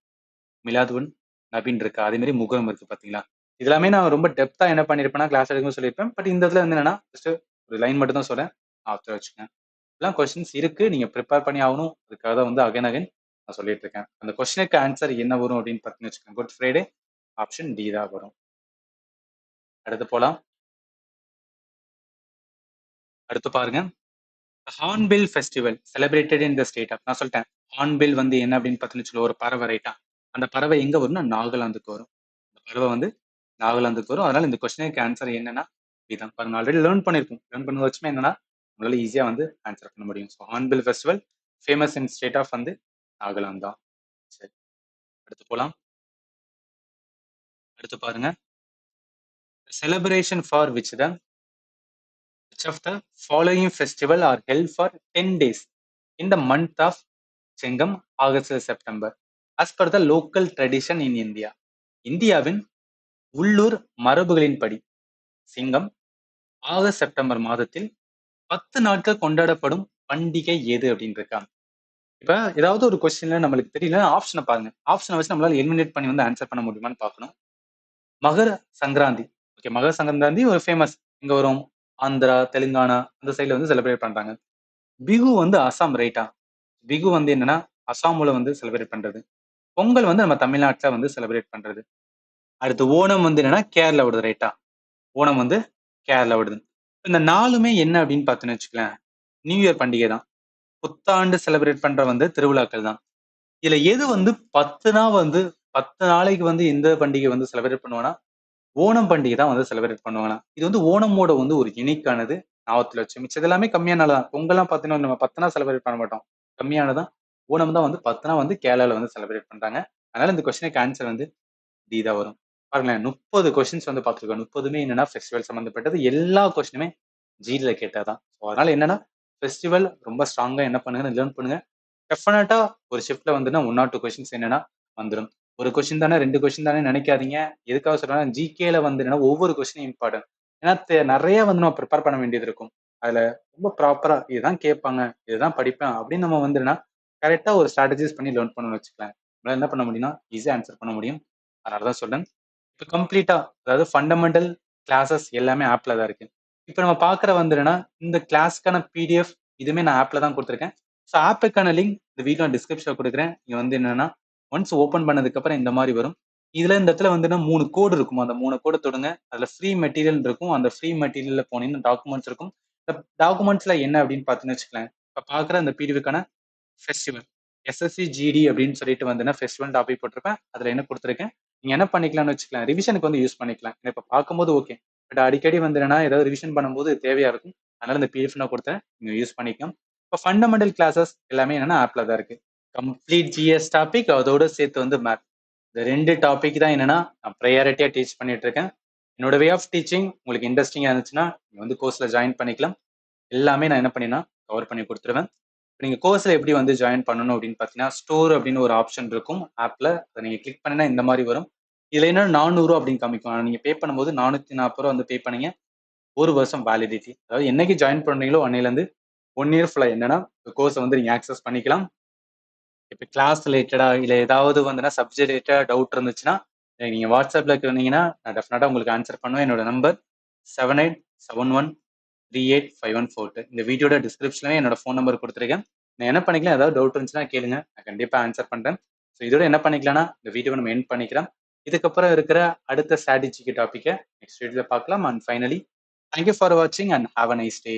மிலாத் உன் நபின்னு இருக்கு. அதே மாதிரி முகரம் இருக்கு பாத்தீங்களா. இது எல்லாமே நான் ரொம்ப டெப்தா என்ன பண்ணிருப்பேன்னா கிளாஸ் எடுக்கும் சொல்லியிருப்பேன். பட் இந்த இடத்துல வந்து என்னன்னா ஜஸ்ட் ஒரு லைன் மட்டும் தான் சொல்றேன், ஆப்டர் வச்சுக்கேன். எல்லாம் கொஸ்டின்ஸ் இருக்கு, நீங்க ப்ரிப்பேர் பண்ணி ஆகணும். அதுக்காக தான் வந்து அகைன் நான் சொல்லிட்டு இருக்கேன். அந்த கொஸ்டினுக்கு ஆன்சர் என்ன வரும் அப்படின்னு பார்த்தீங்கன்னு வச்சுக்கோங்க, குட் ஃப்ரைடே ஆப்ஷன் டி தான் வரும். அடுத்து போலாம். அடுத்து பாருங்க, hornbill festival celebrated in the state of. நான் சொல்லிட்டேன் ஹார்ன்பில் வந்து என்ன அப்படின்னு பார்த்தீங்கன்னு ஒரு பறவை ரைட்டா. அந்த பறவை எங்க வரும்னா நாகாலாந்துக்கு வரும். அந்த பறவை வந்து நாகாலாந்துக்கு வரும். அதனால இந்த கொஸ்டினுக்கு ஆன்சர் என்னன்னா இதுதான் பாருங்க. ஆல்ரெடி லேர்ன் பண்ணிருக்கோம். லேர்ன் பண்ண வச்சுமே என்னன்னா உங்களால ஈஸியா வந்து ஆன்சர் பண்ண முடியும். So hornbill festival famous in state of வந்து நாகாலாந்து தான். சரி, அடுத்து போலாம். அடுத்து பாருங்க, celebration for which of the following festival are held for 10 days in the month of Chengam, August, September as per the local tradition in India. இந்தியாவின் உள்ளூர் மரபுகளின்படி சிங்கம், ஆகஸ்ட், செப்டம்பர் மாதத்தில் 10 நாட்கள் கொண்டாடப்படும் பண்டிகை எது அப்படின்னு இருக்காங்க. இப்ப ஏதாவது ஒரு கொஸ்டின்ல நம்மளுக்கு தெரியல, ஆப்ஷனை பாருங்க. ஆப்ஷனை வச்சு நம்மளால எலிமினேட் பண்ணி வந்து ஆன்சர் பண்ண முடியுமான்னு பார்க்கணும். மகர சங்கராந்தி. ஓகே, மகர சங்கராந்தி ஒரு ஃபேமஸ். இங்க வரும் ஆந்திரா, தெலுங்கானா அந்த சைடுல வந்து செலிப்ரேட் பண்றாங்க. பிகு வந்து அசாம் ரைட்டா. பிகு வந்து என்னன்னா அசாம்ல வந்து செலிப்ரேட் பண்றது. பொங்கல் வந்து நம்ம தமிழ்நாட்டுல வந்து செலிப்ரேட் பண்றது. அடுத்து ஓணம் வந்து என்னன்னா கேரளா விடுது ரைட்டா. ஓணம் வந்து கேரளா விடுது. இந்த நாலுமே என்ன அப்படின்னு பார்த்தோன்னு வச்சுக்கலாம், நியூ இயர் பண்டிகை தான். புத்தாண்டு செலிப்ரேட் பண்ற வந்து திருவிழாக்கள் தான். இதுல எது வந்து 10 நாளைக்கு வந்து எந்த பண்டிகை வந்து செலிப்ரேட் பண்ணுவோம்னா ஓணம் பண்டிகை தான் வந்து செலிப்ரேட் பண்ணுவாங்களாம். இது வந்து ஓணமோட வந்து ஒரு யூனிக்கானது ஞாபகத்துல வச்சு. மிச்சது எல்லாமே கம்மியான நாள் தான். பொங்கல்லாம் பார்த்தீங்கன்னா நம்ம 10 நாள் செலிப்ரேட் பண்ண மாட்டோம். கம்மியானதான். ஓணம் தான் வந்து 10 நாள் வந்து கேரளால வந்து செலிப்ரேட் பண்றாங்க. அதனால இந்த கொஸ்டினுக்கு ஆன்சர் வந்து டி தான் வரும். பாருங்களேன், 30 கொஸ்டின்ஸ் வந்து பார்த்துருக்கோம். 30மே என்னன்னா ஃபெஸ்டிவல் சம்மந்தப்பட்டது. எல்லா கொஸ்டினுமே ஜில கேட்டாதான். ஸோ அதனால என்னன்னா ஃபெஸ்டிவல் ரொம்ப ஸ்ட்ராங்கா என்ன பண்ணுங்க, லேர்ன் பண்ணுங்க. டெஃபினட்டா ஒரு ஷிஃப்ட்ல வந்துன்னா 1 ஆர் 2 கொஸ்டின்ஸ் என்னன்னா வந்துரும். ஒரு கொஸ்டின் தானே, 2 கொஸ்டின் தானே நினைக்காதீங்க. எதுக்காக சொல்றேன்னா ஜிகேல வந்து என்னன்னா ஒவ்வொரு கொஸ்டினும் இம்பார்ட்டன்ட். ஏன்னா நிறைய வந்து நம்ம ப்ரிப்பேர் பண்ண வேண்டியது இருக்கும். அதுல ரொம்ப ப்ராப்பரா இதுதான் கேட்பாங்க, இதுதான் படிப்பேன் அப்படின்னு நம்ம வந்துன்னா கரெக்டா ஒரு ஸ்ட்ராட்டஜிஸ் பண்ணி லேர்ன் பண்ணணும்னு வச்சுக்கலாம். நம்மளால என்ன பண்ண முடியும்னா ஈஸியா ஆன்சர் பண்ண முடியும். அதனாலதான் சொல்றேன். இப்போ கம்ப்ளீட்டா அதாவது ஃபண்டமெண்டல் கிளாஸஸ் எல்லாமே ஆப்ல தான் இருக்கு. இப்போ நம்ம பார்க்குற வந்துன்னா இந்த கிளாஸ்க்கான பிடிஎஃப் இதுவுமே நான் ஆப்ல தான் கொடுத்துருக்கேன். ஸோ ஆப்புக்கான லிங்க் இந்த வீடியோ டிஸ்கிரிப்ஷன்ல கொடுக்குறேன். இங்க வந்து என்னன்னா ஒன்ஸ் ஓப்பன் பண்ணதுக்கு அப்புறம் இந்த மாதிரி வரும். இதுல இந்த இடத்துல வந்து 3 கோடு இருக்கும். அந்த 3 கோடை தொடுங்க. அதுல ஃப்ரீ மெட்டீரியல் இருக்கும். அந்த ஃப்ரீ மெட்டீரியல்ல போனீங்கன்னா டாக்குமெண்ட்ஸ் இருக்கும். இந்த டாக்குமெண்ட்ஸ்ல என்ன அப்படின்னு பார்த்தீங்கன்னு வச்சுக்கலாம். இப்போ பார்க்குற அந்த பிடிஎஃப்க்கான ஃபெஸ்டிவல் எஸ்எஸ்சி ஜிடி அப்படின்னு சொல்லிட்டு வந்து ஃபெஸ்டிவல் டாபிக் போட்டிருப்பேன். அதுல என்ன கொடுத்துருக்கேன், நீங்க என்ன பண்ணிக்கலாம்னு வச்சுக்கலாம், ரிவிஷனுக்கு வந்து யூஸ் பண்ணிக்கலாம். இப்ப பார்க்கும்போது ஓகே, பட் அடிக்கடி வந்து என்னன்னா ஏதாவது ரிவிஷன் பண்ணும்போது தேவையா இருக்கும். அதனால இந்த பிடிஎஃப் நான் கொடுத்தேன், நீங்க யூஸ் பண்ணிக்கலாம். இப்போ ஃபண்டமெண்டல் கிளாஸஸ் எல்லாமே என்னன்னா ஆப்ல தான் இருக்கு. கம்ப்ளீட் ஜிஎஸ் டாபிக் அதோட சேர்த்து வந்து மேத், இந்த 2 டாபிக் தான் என்னன்னா நான் ப்ரையாரிட்டியா டீச் பண்ணிட்டு இருக்கேன். என்னோட வே ஆஃப் டீச்சிங் உங்களுக்கு இன்ட்ரெஸ்டிங்கா இருந்துச்சுன்னா நீங்க வந்து கோர்ஸ்ல ஜாயின் பண்ணிக்கலாம். எல்லாமே நான் என்ன பண்ணினா கவர் பண்ணி கொடுத்துருவேன். நீங்க கோர்ஸ்ல எப்படி வந்து ஜாயின் பண்ணணும் அப்படின்னு பாத்தீங்கன்னா ஸ்டோர் அப்படின்னு ஒரு ஆப்ஷன் இருக்கும் ஆப்ல. அதை நீங்க கிளிக் பண்ணினா இந்த மாதிரி வரும். இதுல என்ன 400 அப்படின்னு காமிக்கும். நீங்க பே பண்ணும்போது 440 வந்து பே பண்ணீங்க. 1 வருஷம் வேலிடிட்டி. அதாவது என்னைக்கு ஜாயின் பண்றீங்களோ அன்னையில இருந்து 1 இயர் ஃபுல்லா என்னன்னா கோர்ஸை வந்து நீங்க ஆக்சஸ் பண்ணிக்கலாம். இப்ப கிளாஸ் ரிலேட்டடா இல்ல ஏதாவது வந்து சப்ஜெக்ட் ரிலேட்டடா டவுட் இருந்துச்சுன்னா நீங்க வாட்ஸ்அப்ல இருந்தீங்கன்னா நான் டெஃபினட்டா உங்களுக்கு ஆன்சர் பண்ணுவேன். என்னோட நம்பர் 7871385142. இந்த வீடியோட டிஸ்கிரிப்ஷன்ல என்னோட ஃபோன் நம்பர் கொடுத்துருக்கேன். நான் என்ன பண்ணிக்கலாம், ஏதாவது டவுட் இருந்துச்சுன்னா கேளுங்க, நான் கண்டிப்பா ஆன்சர் பண்றேன். ஸோ இதோட என்ன பண்ணிக்கலாம்னா இந்த வீடியோ நம்ம எண்ட் பண்ணிக்கலாம். இதுக்கப்புறம் இருக்கிற அடுத்த ஸ்ட்ராட்டஜிக்கு டாபிக்கை நெக்ஸ்ட் வீடியோல பார்க்கலாம். அண்ட் ஃபைனலி தேங்க்யூ ஃபார் வாட்சிங் and have a nice day.